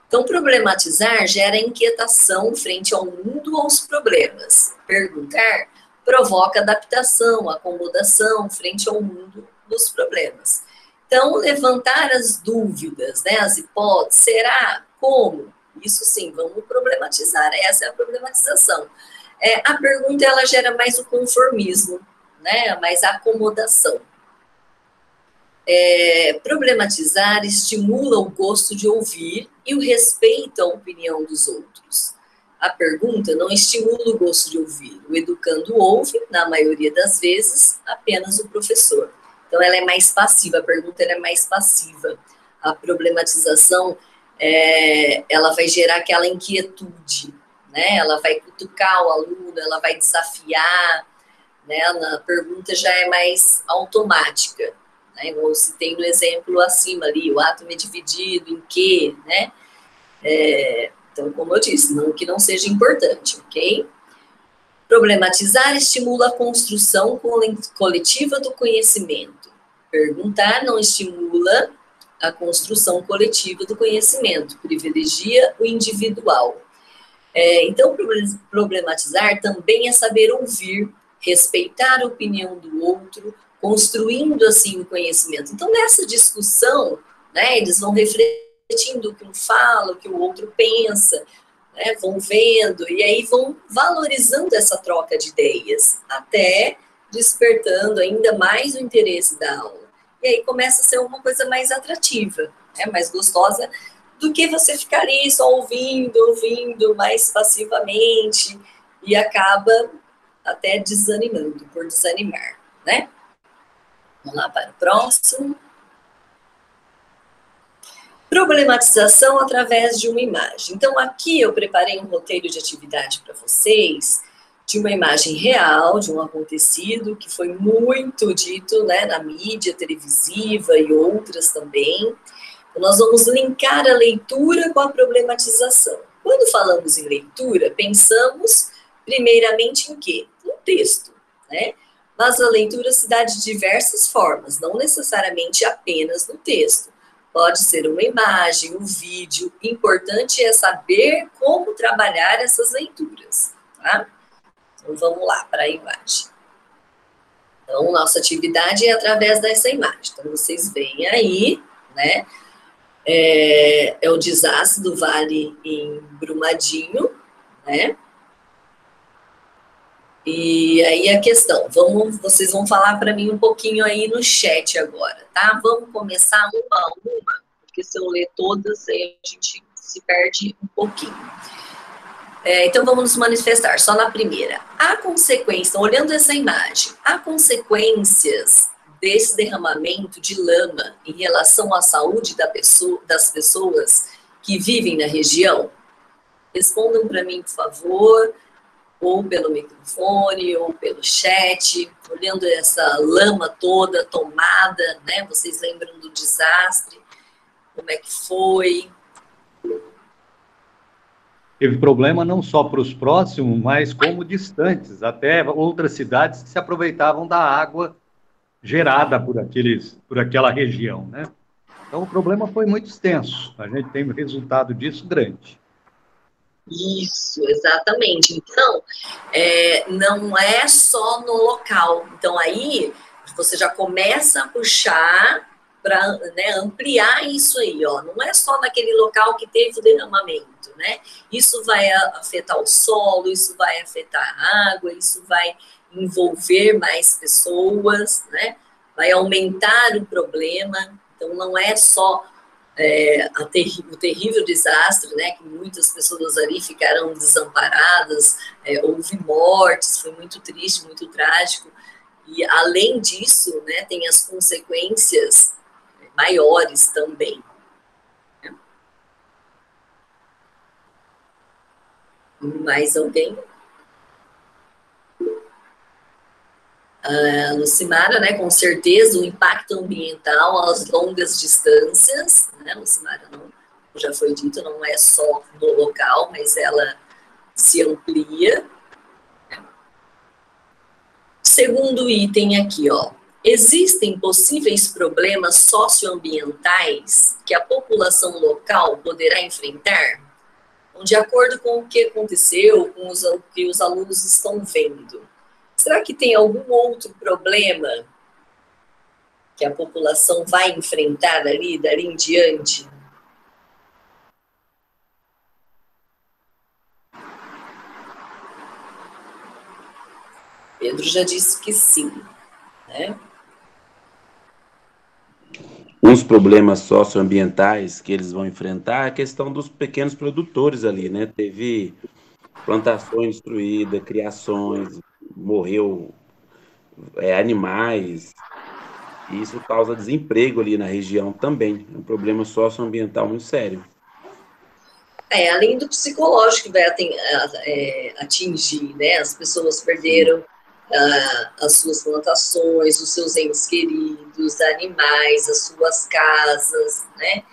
Então, problematizar gera inquietação frente ao mundo ou aos problemas. Perguntar provoca adaptação, acomodação frente ao mundo dos problemas. Então, levantar as dúvidas, né, as hipóteses, será? Como? Isso sim, vamos problematizar, essa é a problematização. A pergunta, ela gera mais o conformismo, né, mais a acomodação. Problematizar estimula o gosto de ouvir e o respeito à opinião dos outros. A pergunta não estimula o gosto de ouvir. O educando ouve, na maioria das vezes, apenas o professor. Então, ela é mais passiva, a pergunta ela é mais passiva. A problematização, ela vai gerar aquela inquietude, né? Ela vai cutucar o aluno, ela vai desafiar, né? Na pergunta já é mais automática. Né, eu citei no exemplo acima ali, o átomo é dividido em quê, né? Então, como eu disse, não que não seja importante, ok? Problematizar estimula a construção coletiva do conhecimento. Perguntar não estimula a construção coletiva do conhecimento, privilegia o individual. Então, problematizar também é saber ouvir, respeitar a opinião do outro, construindo assim o conhecimento. Então, nessa discussão, né, eles vão refletindo o que um fala, o que o outro pensa, né, vão vendo, e aí vão valorizando essa troca de ideias, até despertando ainda mais o interesse da aula. E aí começa a ser uma coisa mais atrativa, né, mais gostosa, do que você ficar ali só ouvindo mais passivamente, e acaba até desanimando, por desanimar, né? Vamos lá para o próximo. Problematização através de uma imagem. Então, aqui eu preparei um roteiro de atividade para vocês, de uma imagem real, de um acontecido, que foi muito dito, né, na mídia televisiva e outras também. Então, nós vamos linkar a leitura com a problematização. Quando falamos em leitura, pensamos primeiramente em quê? No texto, né? Mas a leitura se dá de diversas formas, não necessariamente apenas no texto. Pode ser uma imagem, um vídeo. O importante é saber como trabalhar essas leituras, tá? Então, vamos lá para a imagem. Então, nossa atividade é através dessa imagem. Então, vocês veem aí, né? É o desastre do Vale em Brumadinho, né? E aí a questão, vocês vão falar para mim um pouquinho aí no chat agora, tá? Vamos começar uma a uma, porque se eu ler todas, aí a gente se perde um pouquinho. Então vamos nos manifestar, só na primeira. A consequência, olhando essa imagem, há consequências desse derramamento de lama em relação à saúde das pessoas que vivem na região? Respondam para mim, por favor, ou pelo microfone, ou pelo chat, olhando essa lama toda tomada, né? Vocês lembram do desastre? Como é que foi? Teve problema não só para os próximos, mas como distantes, até outras cidades que se aproveitavam da água gerada por aquela região, né? Então o problema foi muito extenso, a gente tem um resultado disso grande. Isso, exatamente. Então, não é só no local. Então, aí, você já começa a puxar para, né, ampliar isso aí, ó. Não é só naquele local que teve o derramamento, né? Isso vai afetar o solo, isso vai afetar a água, isso vai envolver mais pessoas, né? Vai aumentar o problema. Então, não é só o terrível desastre, né, que muitas pessoas ali ficaram desamparadas, houve mortes, foi muito triste, muito trágico, e além disso, né, tem as consequências maiores também. Mais alguém? Lucimara, né, com certeza, o impacto ambiental às longas distâncias, né, Lucimara, já foi dito, não é só no local, mas ela se amplia. Segundo item aqui, ó, existem possíveis problemas socioambientais que a população local poderá enfrentar? Então, de acordo com o que aconteceu, com o que os alunos estão vendo. Será que tem algum outro problema que a população vai enfrentar dali em diante? Pedro já disse que sim, né? Uns problemas socioambientais que eles vão enfrentar é a questão dos pequenos produtores ali, né? Teve plantações destruídas, criações, morreu animais, e isso causa desemprego ali na região também, é um problema socioambiental muito sério. Além do psicológico que vai atingir, né? As pessoas perderam as suas plantações, os seus entes queridos, animais, as suas casas, né?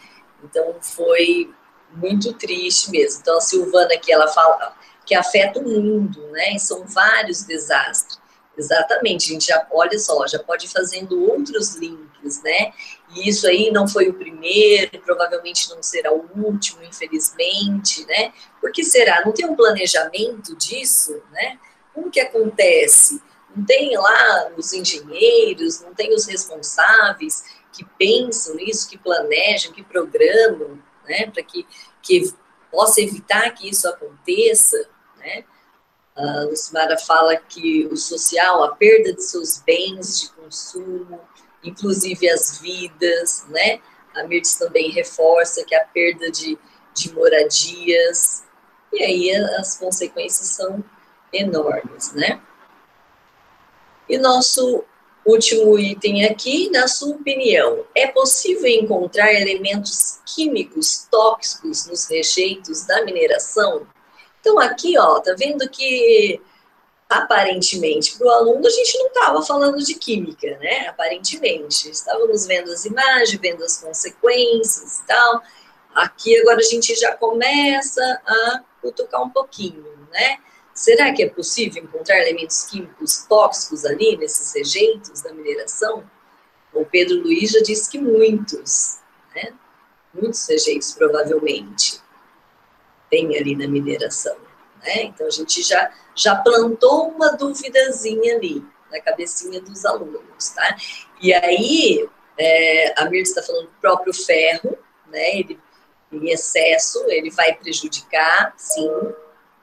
Então foi muito triste mesmo. Então a Silvana aqui, ela fala que afeta o mundo, né? E são vários desastres. Exatamente, a gente já, olha só, já pode ir fazendo outros links, né? E isso aí não foi o primeiro, provavelmente não será o último, infelizmente, né? Por que será? Não tem um planejamento disso, né? Como que acontece? Não tem lá os engenheiros, não tem os responsáveis que pensam nisso, que planejam, que programam, né, para que possa evitar que isso aconteça, né? A Lucimara fala que o social, a perda de seus bens de consumo, inclusive as vidas, né? A Mirtz também reforça que a perda de moradias, e aí as consequências são enormes, né? E nosso último item aqui, na sua opinião, é possível encontrar elementos químicos tóxicos nos rejeitos da mineração? Então aqui, ó, tá vendo que aparentemente para o aluno a gente não estava falando de química, né? Aparentemente, estávamos vendo as imagens, vendo as consequências e tal. Aqui agora a gente já começa a cutucar um pouquinho, né? Será que é possível encontrar elementos químicos tóxicos ali nesses rejeitos da mineração? O Pedro Luiz já disse que muitos, né? Muitos rejeitos provavelmente tem ali na mineração, né? Então a gente já plantou uma duvidazinha ali na cabecinha dos alunos, tá? E aí a Mirtz está falando do próprio ferro, né? Ele, em excesso, ele vai prejudicar, sim,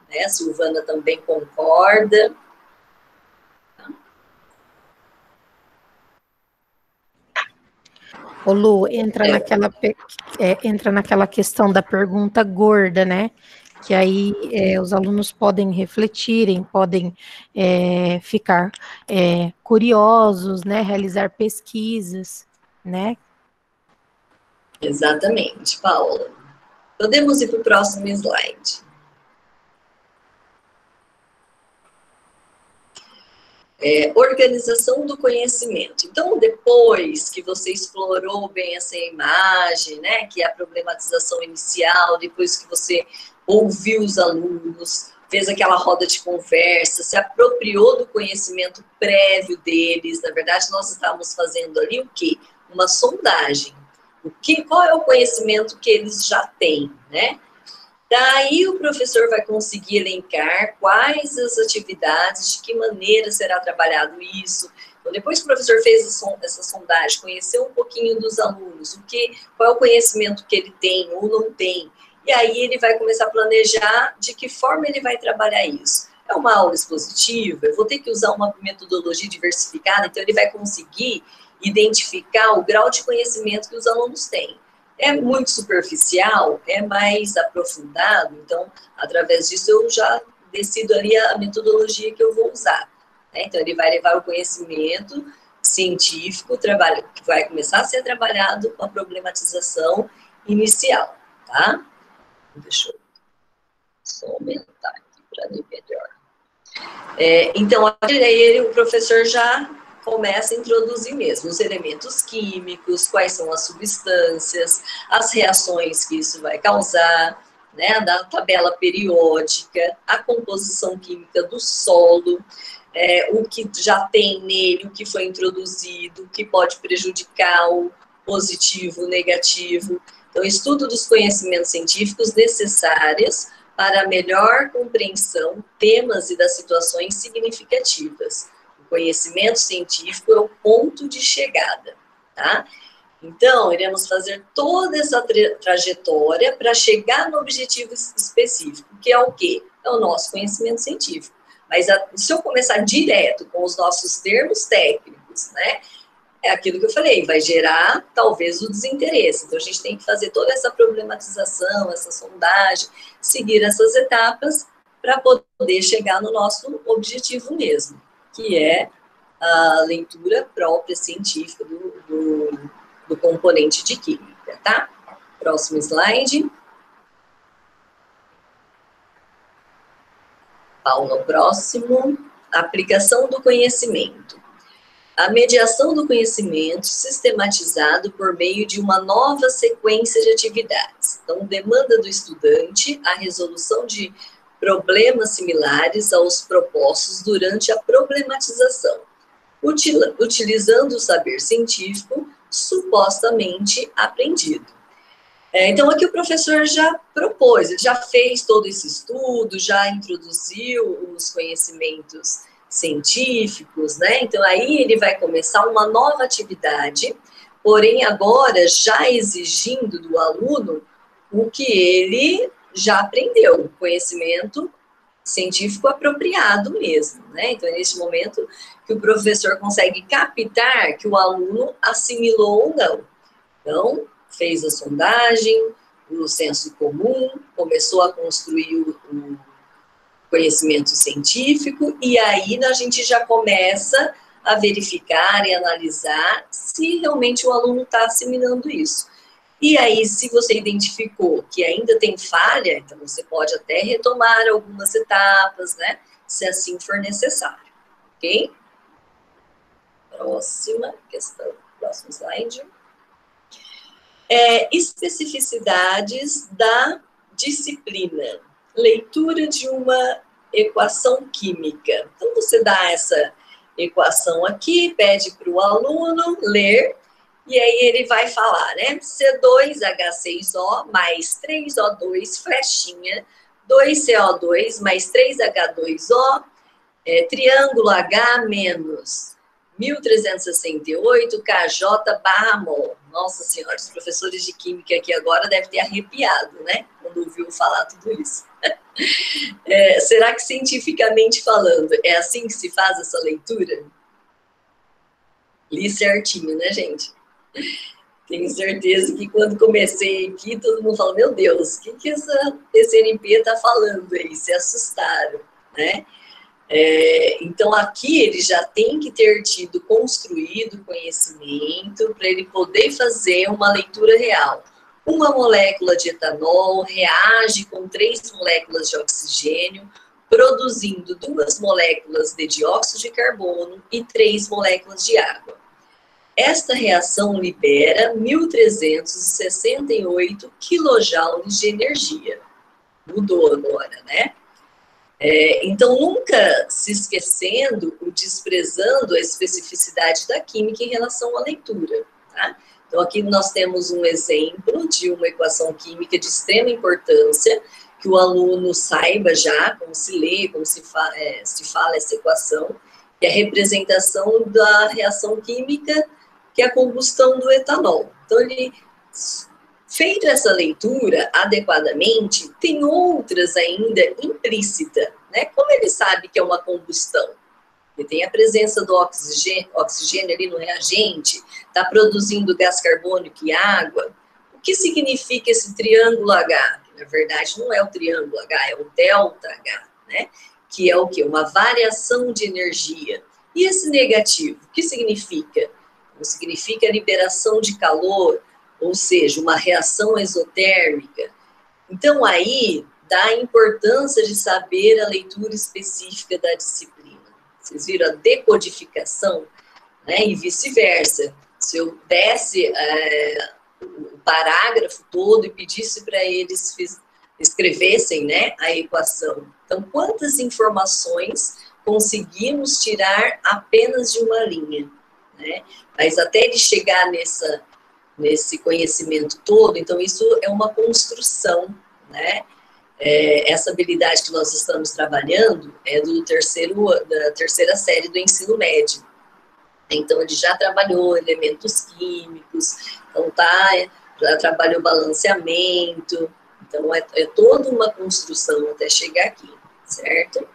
né? A Silvana também concorda. Ô Lu, entra naquela questão da pergunta gorda, né? Que aí os alunos podem refletirem, podem ficar curiosos, né? Realizar pesquisas, né? Exatamente, Paula. Podemos ir para o próximo slide. Organização do conhecimento. Então, depois que você explorou bem essa imagem, né, que é a problematização inicial, depois que você ouviu os alunos, fez aquela roda de conversa, se apropriou do conhecimento prévio deles, na verdade, nós estávamos fazendo ali o quê? Uma sondagem. Qual é o conhecimento que eles já têm, né? Daí o professor vai conseguir elencar quais as atividades, de que maneira será trabalhado isso. Então, depois que o professor fez essa sondagem, conheceu um pouquinho dos alunos, qual é o conhecimento que ele tem ou não tem, e aí ele vai começar a planejar de que forma ele vai trabalhar isso. É uma aula expositiva, eu vou ter que usar uma metodologia diversificada, então ele vai conseguir identificar o grau de conhecimento que os alunos têm. É muito superficial, é mais aprofundado, então, através disso, eu já decido ali a metodologia que eu vou usar, né? Então, ele vai levar o conhecimento científico, que vai começar a ser trabalhado com a problematização inicial, tá? Deixa eu só aumentar aqui para ver melhor. Então, aí o professor já começa a introduzir mesmo os elementos químicos, quais são as substâncias, as reações que isso vai causar, né, da tabela periódica, a composição química do solo, o que já tem nele, o que foi introduzido, o que pode prejudicar o positivo, o negativo. Então, estudo dos conhecimentos científicos necessários para a melhor compreensão, temas e das situações significativas. Conhecimento científico é o ponto de chegada, tá? Então, iremos fazer toda essa trajetória para chegar no objetivo específico, que é o quê? É o nosso conhecimento científico. Mas se eu começar direto com os nossos termos técnicos, né, é aquilo que eu falei, vai gerar, talvez, o desinteresse. Então, a gente tem que fazer toda essa problematização, essa sondagem, seguir essas etapas para poder chegar no nosso objetivo mesmo, que é a leitura própria científica do componente de química, tá? Próximo slide. Paula, próximo. Aplicação do conhecimento. A mediação do conhecimento sistematizado por meio de uma nova sequência de atividades. Então, demanda do estudante a resolução de problemas similares aos propostos durante a problematização, utilizando o saber científico supostamente aprendido. Então, aqui o professor já propôs, ele já fez todo esse estudo, já introduziu os conhecimentos científicos, né? Então, aí ele vai começar uma nova atividade, porém, agora já exigindo do aluno o que ele já aprendeu, conhecimento científico apropriado mesmo, né? Então, é nesse momento que o professor consegue captar que o aluno assimilou ou não. Então, fez a sondagem, o senso comum, começou a construir o conhecimento científico, e aí a gente já começa a verificar e analisar se realmente o aluno está assimilando isso. E aí, se você identificou que ainda tem falha, então você pode até retomar algumas etapas, né? Se assim for necessário, ok? Próxima questão, próximo slide. Especificidades da disciplina. Leitura de uma equação química. Então, você dá essa equação aqui, pede para o aluno ler, e aí ele vai falar, né? C2H6O mais 3O2, flechinha, 2CO2 mais 3H2O, triângulo H menos 1368 KJ/mol. Nossa senhora, os professores de química aqui agora devem ter arrepiado, né? Quando ouviu falar tudo isso. Será que cientificamente falando, é assim que se faz essa leitura? Li certinho, né, gente? Tenho certeza que quando comecei aqui, todo mundo falou, meu Deus, o que essa PCNP está falando aí? Se assustaram, né? Então, aqui ele já tem que ter tido construído conhecimento para ele poder fazer uma leitura real. Uma molécula de etanol reage com 3 moléculas de oxigênio, produzindo 2 moléculas de dióxido de carbono e 3 moléculas de água. Esta reação libera 1.368 quilojoules de energia. Mudou agora, né? Então, nunca se esquecendo ou desprezando a especificidade da química em relação à leitura, tá? Então, aqui nós temos um exemplo de uma equação química de extrema importância, que o aluno saiba já como se lê, como se fala essa equação, que é a representação da reação química, que é a combustão do etanol. Então, ele, feito essa leitura adequadamente, tem outras ainda implícitas, né? Como ele sabe que é uma combustão? Ele tem a presença do oxigênio ali no reagente, está produzindo gás carbônico e água. O que significa esse triângulo H? Na verdade, não é o triângulo H, é o delta H, né? Que é o quê? Uma variação de energia. E esse negativo, o que significa? Significa liberação de calor, ou seja, uma reação exotérmica. Então, aí, dá a importância de saber a leitura específica da disciplina. Vocês viram a decodificação, né? E vice-versa. Se eu desse o parágrafo todo e pedisse para eles escrevessem, né, a equação. Então, quantas informações conseguimos tirar apenas de uma linha, né? Mas até ele chegar nesse conhecimento todo, então isso é uma construção, né? Essa habilidade que nós estamos trabalhando é da terceira série do ensino médio. Então, ele já trabalhou elementos químicos, então já trabalhou balanceamento, então é toda uma construção até chegar aqui, certo?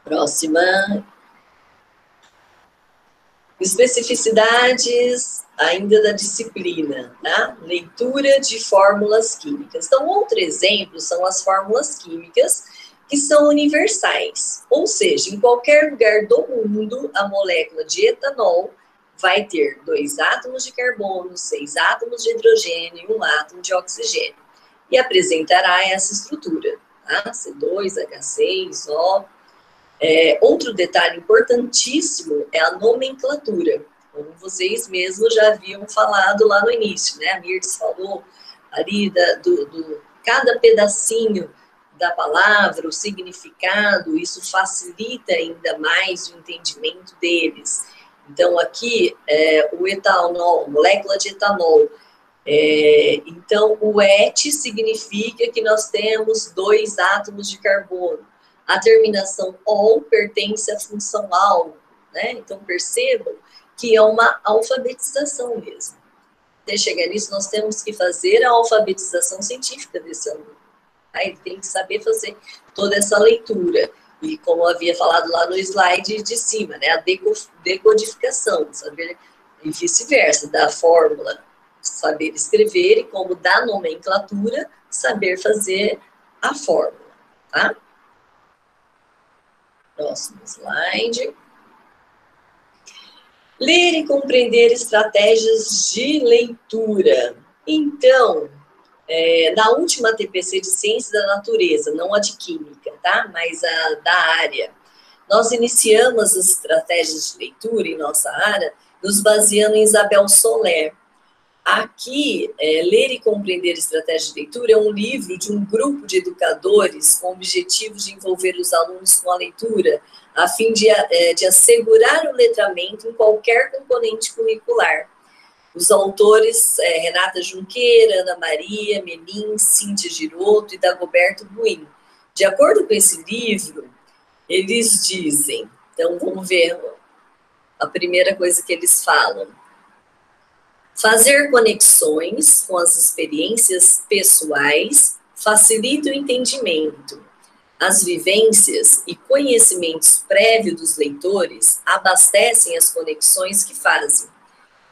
Próxima. Especificidades ainda da disciplina, tá? Leitura de fórmulas químicas. Então, outro exemplo são as fórmulas químicas que são universais, ou seja, em qualquer lugar do mundo, a molécula de etanol vai ter 2 átomos de carbono, 6 átomos de hidrogênio e 1 átomo de oxigênio, e apresentará essa estrutura, tá? C2H6O. Outro detalhe importantíssimo é a nomenclatura, como vocês mesmos já haviam falado lá no início, né? A Mirtes falou ali cada pedacinho da palavra, o significado, isso facilita ainda mais o entendimento deles. Então, aqui, o etanol, molécula de etanol. Então, o ET significa que nós temos 2 átomos de carbono. A terminação "ol" pertence à função "al", né? Então, percebam que é uma alfabetização mesmo. Até chegar nisso, nós temos que fazer a alfabetização científica desse aluno. Ele tem que saber fazer toda essa leitura. E como eu havia falado lá no slide de cima, né, a decodificação, saber, e vice-versa, da fórmula, saber escrever, e como da nomenclatura, saber fazer a fórmula, tá? Próximo slide. Ler e compreender estratégias de leitura. Então, na última TPC de Ciência da Natureza, não a de Química, tá? Mas a da área, nós iniciamos as estratégias de leitura em nossa área, nos baseando em Isabel Soler. Aqui, Ler e Compreender Estratégias de Leitura é um livro de um grupo de educadores com o objetivo de envolver os alunos com a leitura, a fim de assegurar o letramento em qualquer componente curricular. Os autores, Renata Junqueira, Ana Maria Menin, Cíntia Giroto e Dagoberto Buin. De acordo com esse livro, eles dizem, então vamos ver a primeira coisa que eles falam. Fazer conexões com as experiências pessoais facilita o entendimento. As vivências e conhecimentos prévios dos leitores abastecem as conexões que fazem.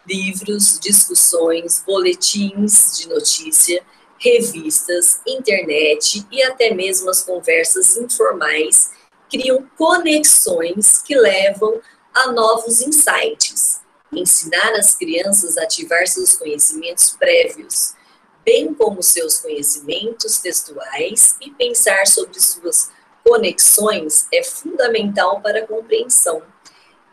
Livros, discussões, boletins de notícia, revistas, internet e até mesmo as conversas informais criam conexões que levam a novos insights. Ensinar as crianças a ativar seus conhecimentos prévios, bem como seus conhecimentos textuais, e pensar sobre suas conexões é fundamental para a compreensão.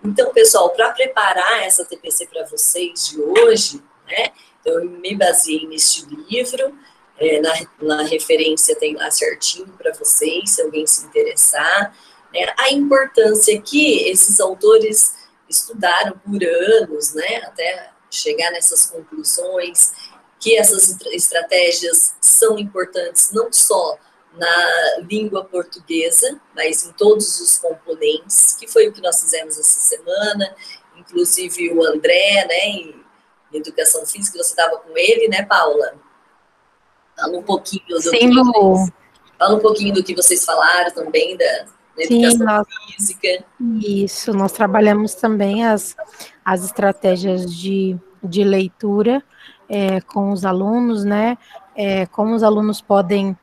Então, pessoal, para preparar essa TPC para vocês de hoje, né, eu me baseei neste livro, na referência tem lá certinho para vocês, se alguém se interessar, né, a importância que esses autores estudaram por anos, né, até chegar nessas conclusões, que essas estratégias são importantes não só na língua portuguesa, mas em todos os componentes, que foi o que nós fizemos essa semana, inclusive o André, né, em educação física, você estava com ele, né, Paula? Fala um pouquinho fala um pouquinho do que vocês falaram também da educação física. Isso, nós trabalhamos também as estratégias de leitura com os alunos, né? Como os alunos podem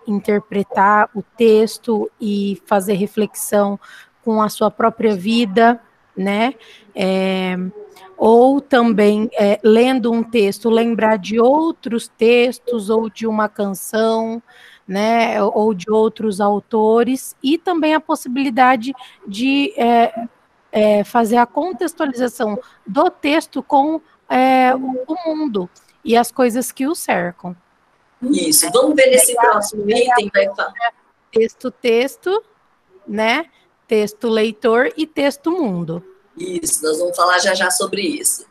interpretar o texto e fazer reflexão com a sua própria vida, né? Ou também, lendo um texto, lembrar de outros textos ou de uma canção, né, ou de outros autores, e também a possibilidade de fazer a contextualização do texto com o mundo e as coisas que o cercam. Isso, vamos ver nesse próximo item, vai falar. Texto, né, texto leitor e texto mundo. Isso, nós vamos falar já sobre isso.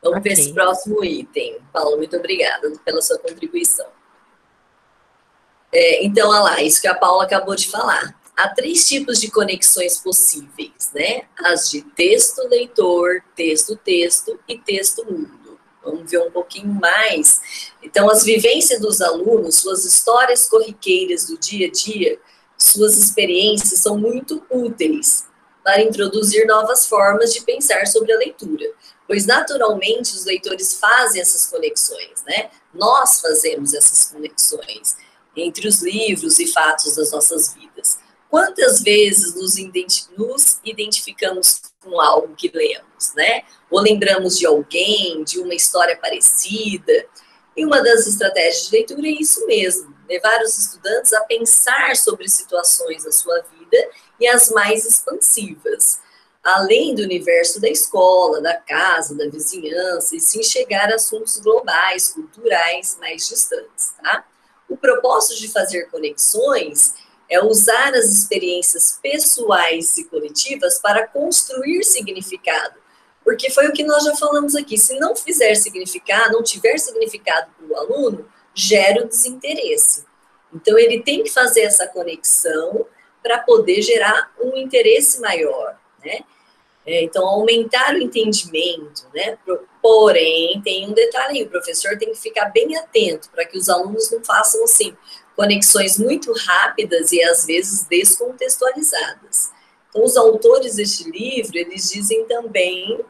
Vamos ver esse próximo item. Paulo, muito obrigada pela sua contribuição. Então, olha lá, isso que a Paula acabou de falar. Há 3 tipos de conexões possíveis, né? As de texto-leitor, texto-texto e texto-mundo. Vamos ver um pouquinho mais. Então, as vivências dos alunos, suas histórias corriqueiras do dia a dia, suas experiências são muito úteis para introduzir novas formas de pensar sobre a leitura, pois naturalmente os leitores fazem essas conexões, né? Nós fazemos essas conexões entre os livros e fatos das nossas vidas. Quantas vezes nos identificamos com algo que lemos, né? Ou lembramos de alguém, de uma história parecida. E uma das estratégias de leitura é isso mesmo, levar os estudantes a pensar sobre situações da sua vida e as mais expansivas, além do universo da escola, da casa, da vizinhança, e sim chegar a assuntos globais, culturais, mais distantes, tá? O propósito de fazer conexões é usar as experiências pessoais e coletivas para construir significado, porque foi o que nós já falamos aqui, se não fizer significado, não tiver significado para o aluno, gera o desinteresse. Então, ele tem que fazer essa conexão para poder gerar um interesse maior, né? Então, aumentar o entendimento, né? Porém, tem um detalhe aí, o professor tem que ficar bem atento para que os alunos não façam, assim, conexões muito rápidas e, às vezes, descontextualizadas. Então, os autores deste livro, eles dizem também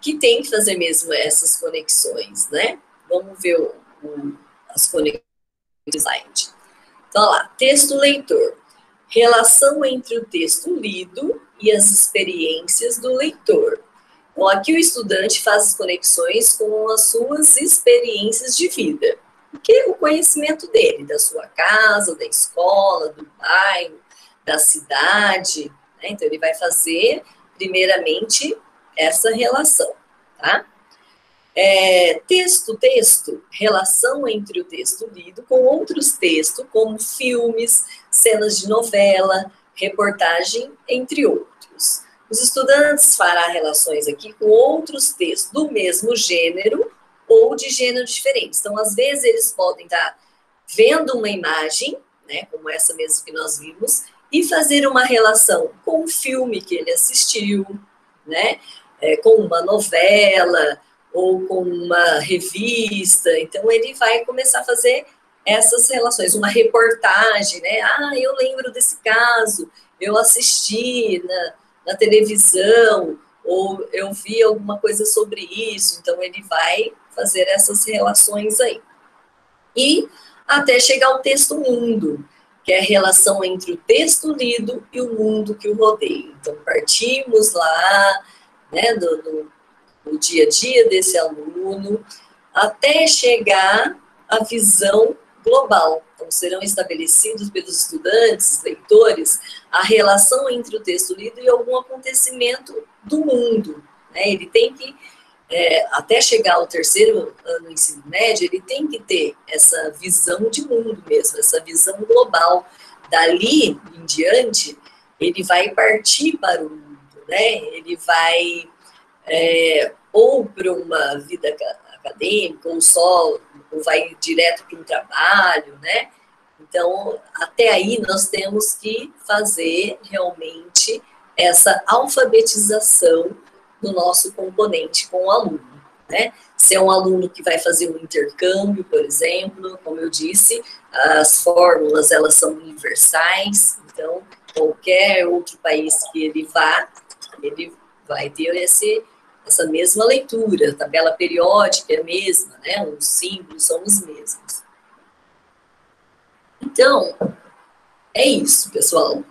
que tem que fazer mesmo essas conexões, né? Vamos ver as conexões do slide. Então, lá, texto-leitor. Relação entre o texto lido e as experiências do leitor. Então, aqui o estudante faz as conexões com as suas experiências de vida. Porque o conhecimento dele, da sua casa, da escola, do bairro, da cidade, né? Então, ele vai fazer, primeiramente, essa relação, tá? Texto, relação entre o texto lido com outros textos, como filmes, cenas de novela, reportagem, entre outros. Os estudantes farão relações aqui com outros textos do mesmo gênero ou de gênero diferentes. Então, às vezes, eles podem estar vendo uma imagem, né, como essa mesmo que nós vimos, e fazer uma relação com o filme que ele assistiu, né, com uma novela, ou com uma revista. Então, ele vai começar a fazer essas relações, uma reportagem, né? Eu lembro desse caso, eu assisti na televisão, ou eu vi alguma coisa sobre isso. Então, ele vai fazer essas relações aí. E até chegar ao texto-mundo, que é a relação entre o texto lido e o mundo que o rodeia. Então, partimos lá, né, do dia a dia desse aluno, até chegar à visão global. Então, serão estabelecidos pelos estudantes, leitores, a relação entre o texto lido e algum acontecimento do mundo, né? Ele tem que, até chegar ao terceiro ano do ensino médio, ele tem que ter essa visão de mundo mesmo, essa visão global. Dali em diante, ele vai partir para o mundo, né? Ele vai ou para uma vida acadêmica, ou vai direto para um trabalho, né? Então, até aí nós temos que fazer realmente essa alfabetização do nosso componente com o aluno, né? Se é um aluno que vai fazer um intercâmbio, por exemplo, como eu disse, as fórmulas, elas são universais, então, qualquer outro país que ele vá, ele vai ter essa mesma leitura, a tabela periódica é a mesma, né? Os símbolos são os mesmos. Então, é isso, pessoal.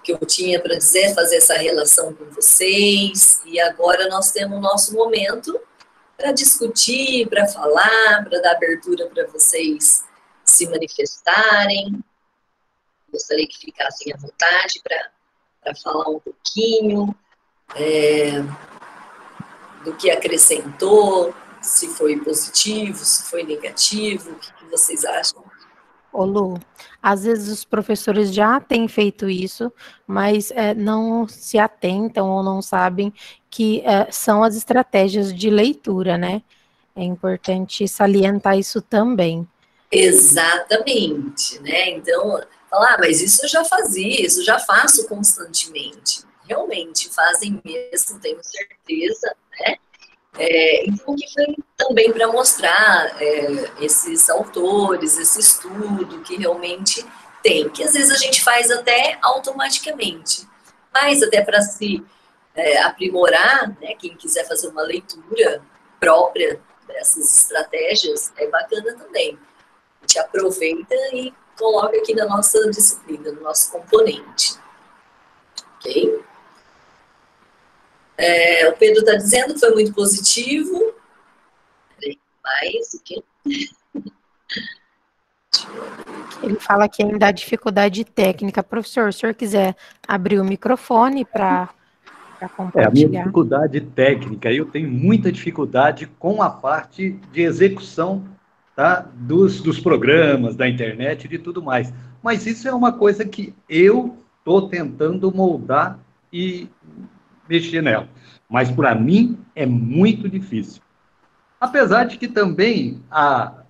Que eu tinha para dizer, fazer essa relação com vocês, e agora nós temos o nosso momento para discutir, para falar, para dar abertura para vocês se manifestarem. Gostaria que ficassem à vontade para falar um pouquinho do que acrescentou, se foi positivo, se foi negativo, o que vocês acham? Ô Lu, às vezes os professores já têm feito isso, mas não se atentam ou não sabem que são as estratégias de leitura, né? É importante salientar isso também. Exatamente, né? Então, falar, mas isso eu já fazia, isso eu já faço constantemente. Realmente fazem mesmo, tenho certeza, né? Então, que foi também para mostrar esses autores, esse estudo que realmente tem, que às vezes a gente faz até automaticamente, mas até para se aprimorar, né, quem quiser fazer uma leitura própria dessas estratégias, é bacana também. A gente aproveita e coloca aqui na nossa disciplina, no nosso componente. Ok? O Pedro está dizendo que foi muito positivo. Mais o quê? Ele fala que ainda há dificuldade técnica. Professor, se o senhor quiser abrir o microfone para compartilhar. A minha dificuldade técnica, eu tenho muita dificuldade com a parte de execução, tá, dos programas, da internet e de tudo mais. Mas isso é uma coisa que eu estou tentando moldar e mexer nela. Mas, para mim, é muito difícil. Apesar de que também a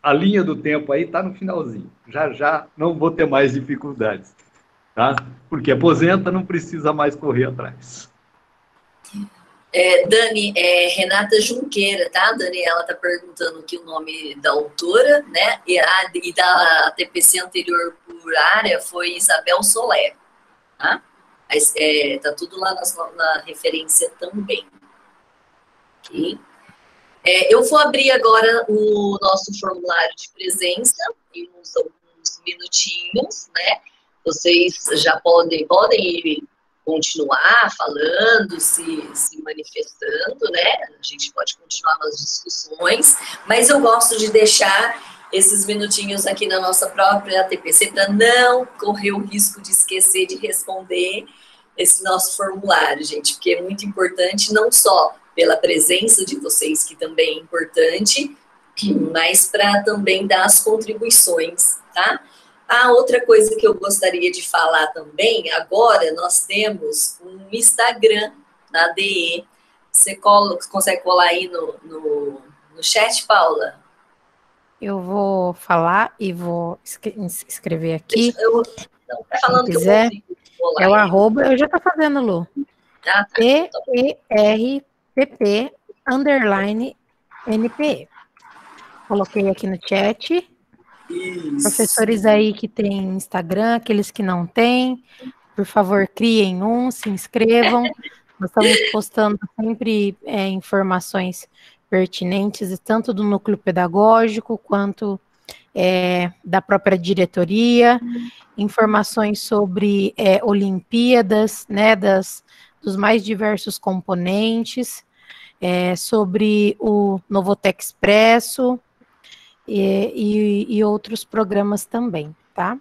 a linha do tempo aí está no finalzinho. Já não vou ter mais dificuldades, tá? Porque aposenta, não precisa mais correr atrás. Dani, Renata Junqueira, tá? A Daniela tá perguntando aqui o nome da autora, né? E da TPC anterior por área foi Isabel Soler, tá? Mas, tá tudo lá na referência também. Ok? Eu vou abrir agora o nosso formulário de presença em alguns minutinhos, né? Vocês já podem continuar falando, se manifestando, né? A gente pode continuar nas discussões, mas eu gosto de deixar esses minutinhos aqui na nossa própria TPC para não correr o risco de esquecer de responder esse nosso formulário, gente, porque é muito importante, não só pela presença de vocês, que também é importante, mas para também dar as contribuições, tá? A outra coisa que eu gostaria de falar também, agora nós temos um Instagram na ADE. Você consegue colar aí no chat, Paula? Eu vou falar e vou escrever aqui. Tá falando se quiser, que eu vou é o arroba, eu já estou fazendo, Lu. Tá. TERPP_NPE. Coloquei aqui no chat. Isso. Professores aí que têm Instagram, aqueles que não têm, por favor, criem um, se inscrevam. Nós estamos postando sempre informações pertinentes, tanto do núcleo pedagógico, quanto da própria diretoria, informações sobre Olimpíadas, né, dos mais diversos componentes, sobre o Novotec Expresso, e outros programas também, tá?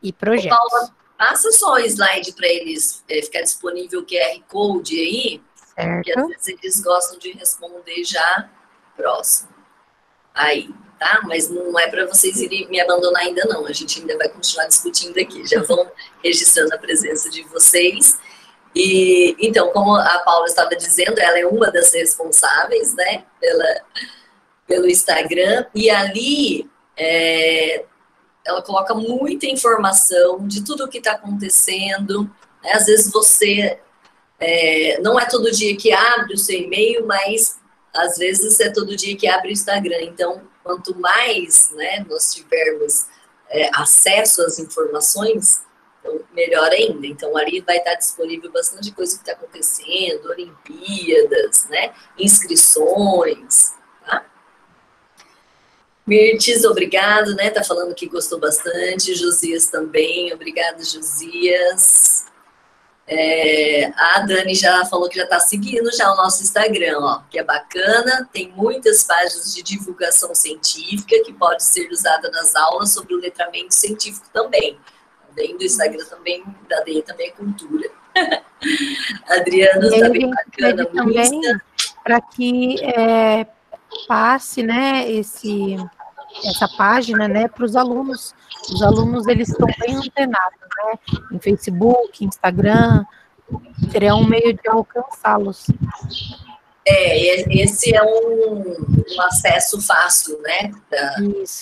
E projetos. Paula, passa só o slide para eles ficar disponível o QR Code aí, certo. Que às vezes eles gostam de responder já próximo. Aí, tá? Mas não é para vocês irem me abandonar ainda não, a gente ainda vai continuar discutindo aqui, já vão registrando a presença de vocês. E, então, como a Paula estava dizendo, ela é uma das responsáveis, né, pelo Instagram, e ali ela coloca muita informação de tudo o que está acontecendo, né? Às vezes você, não é todo dia que abre o seu e-mail, mas às vezes é todo dia que abre o Instagram, então quanto mais, né, nós tivermos acesso às informações, então, melhor ainda. Então ali vai estar disponível bastante coisa que está acontecendo, Olimpíadas, né, inscrições, tá? Mirtes, obrigado, né? Tá falando que gostou bastante. Josias também, obrigado, Josias. A Dani já falou que já tá seguindo já o nosso Instagram, ó, que é bacana. Tem muitas páginas de divulgação científica que pode ser usada nas aulas sobre o letramento científico também. Além do Instagram também, da DE também é cultura. Adriana, tá bem bacana. Também para que passe, né, essa página, né, para os alunos. Os alunos, eles estão bem antenados, né, em Facebook, Instagram, seria um meio de alcançá-los. Esse é um acesso fácil, né,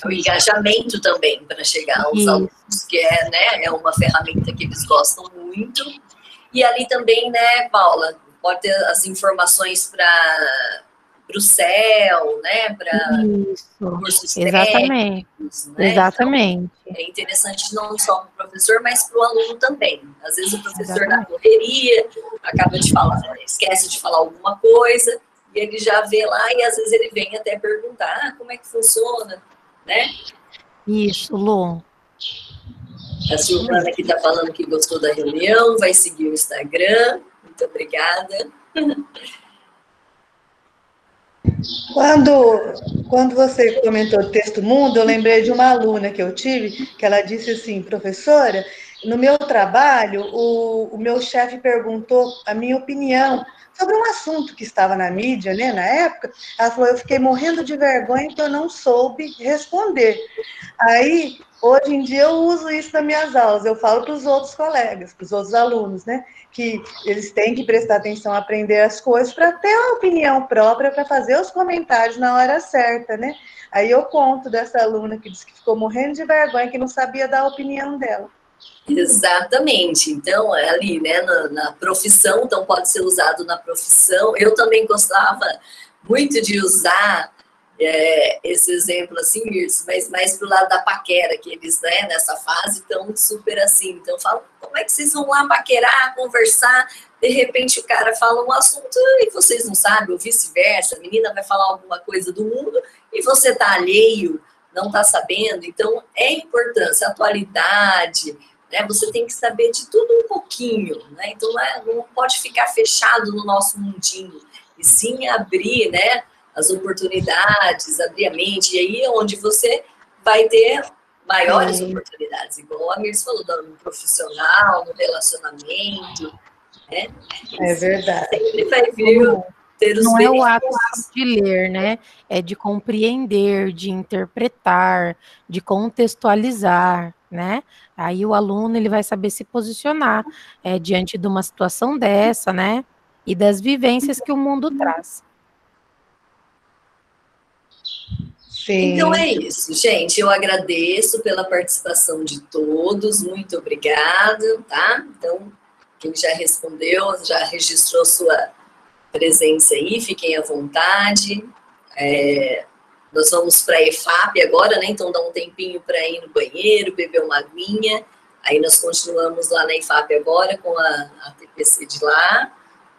o engajamento também para chegar aos alunos, que é uma ferramenta que eles gostam muito. E ali também, né, Paula, pode ter as informações para o CEL, né, para cursos técnicos, né? Exatamente. Então, é interessante não só para o professor, mas para o aluno também. Às vezes o professor na correria acaba de falar, esquece de falar alguma coisa, e ele já vê lá, e às vezes ele vem até perguntar, como é que funciona, né? Isso, Lu. A Silvana aqui está falando que gostou da reunião, vai seguir o Instagram. Muito obrigada. Quando você comentou Texto Mundo, eu lembrei de uma aluna que eu tive, que ela disse assim, professora, no meu trabalho, o meu chefe perguntou a minha opinião sobre um assunto que estava na mídia, né, na época. Ela falou, eu fiquei morrendo de vergonha, então eu não soube responder. Aí, Hoje em dia eu uso isso nas minhas aulas, eu falo para os outros colegas, para os outros alunos, né? Que eles têm que prestar atenção, aprender as coisas para ter uma opinião própria, para fazer os comentários na hora certa, né? Aí eu conto dessa aluna que disse que ficou morrendo de vergonha, que não sabia dar a opinião dela. Exatamente. Então, ali, né, na profissão, então pode ser usado na profissão. Eu também gostava muito de usar esse exemplo assim, Mirce, mas mais pro lado da paquera, que eles, né, nessa fase estão super assim. Então, eu falo, como é que vocês vão lá paquerar, conversar? De repente o cara fala um assunto e vocês não sabem, ou vice-versa, a menina vai falar alguma coisa do mundo e você tá alheio, não tá sabendo. Então, é importância, atualidade, né? Você tem que saber de tudo um pouquinho, né? Então, não pode ficar fechado no nosso mundinho, e sim abrir, né, as oportunidades, abrir a mente, e aí é onde você vai ter maiores oportunidades, igual a Mirce falou, no profissional, no relacionamento, né? É verdade. Sempre vai vir ter os Não benefícios. é o ato de ler, né? É de compreender, de interpretar, de contextualizar, né? Aí o aluno ele vai saber se posicionar diante de uma situação dessa, né? E das vivências que o mundo traz. Sim. Então é isso, gente. Eu agradeço pela participação de todos. Muito obrigada, tá? Então, quem já respondeu, já registrou sua presença aí, fiquem à vontade. Nós vamos para a EFAP agora, né? Então dá um tempinho para ir no banheiro, beber uma aguinha. Aí nós continuamos lá na EFAP agora com a TPC de lá,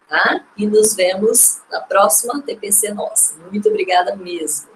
tá? E nos vemos na próxima TPC nossa. Muito obrigada mesmo.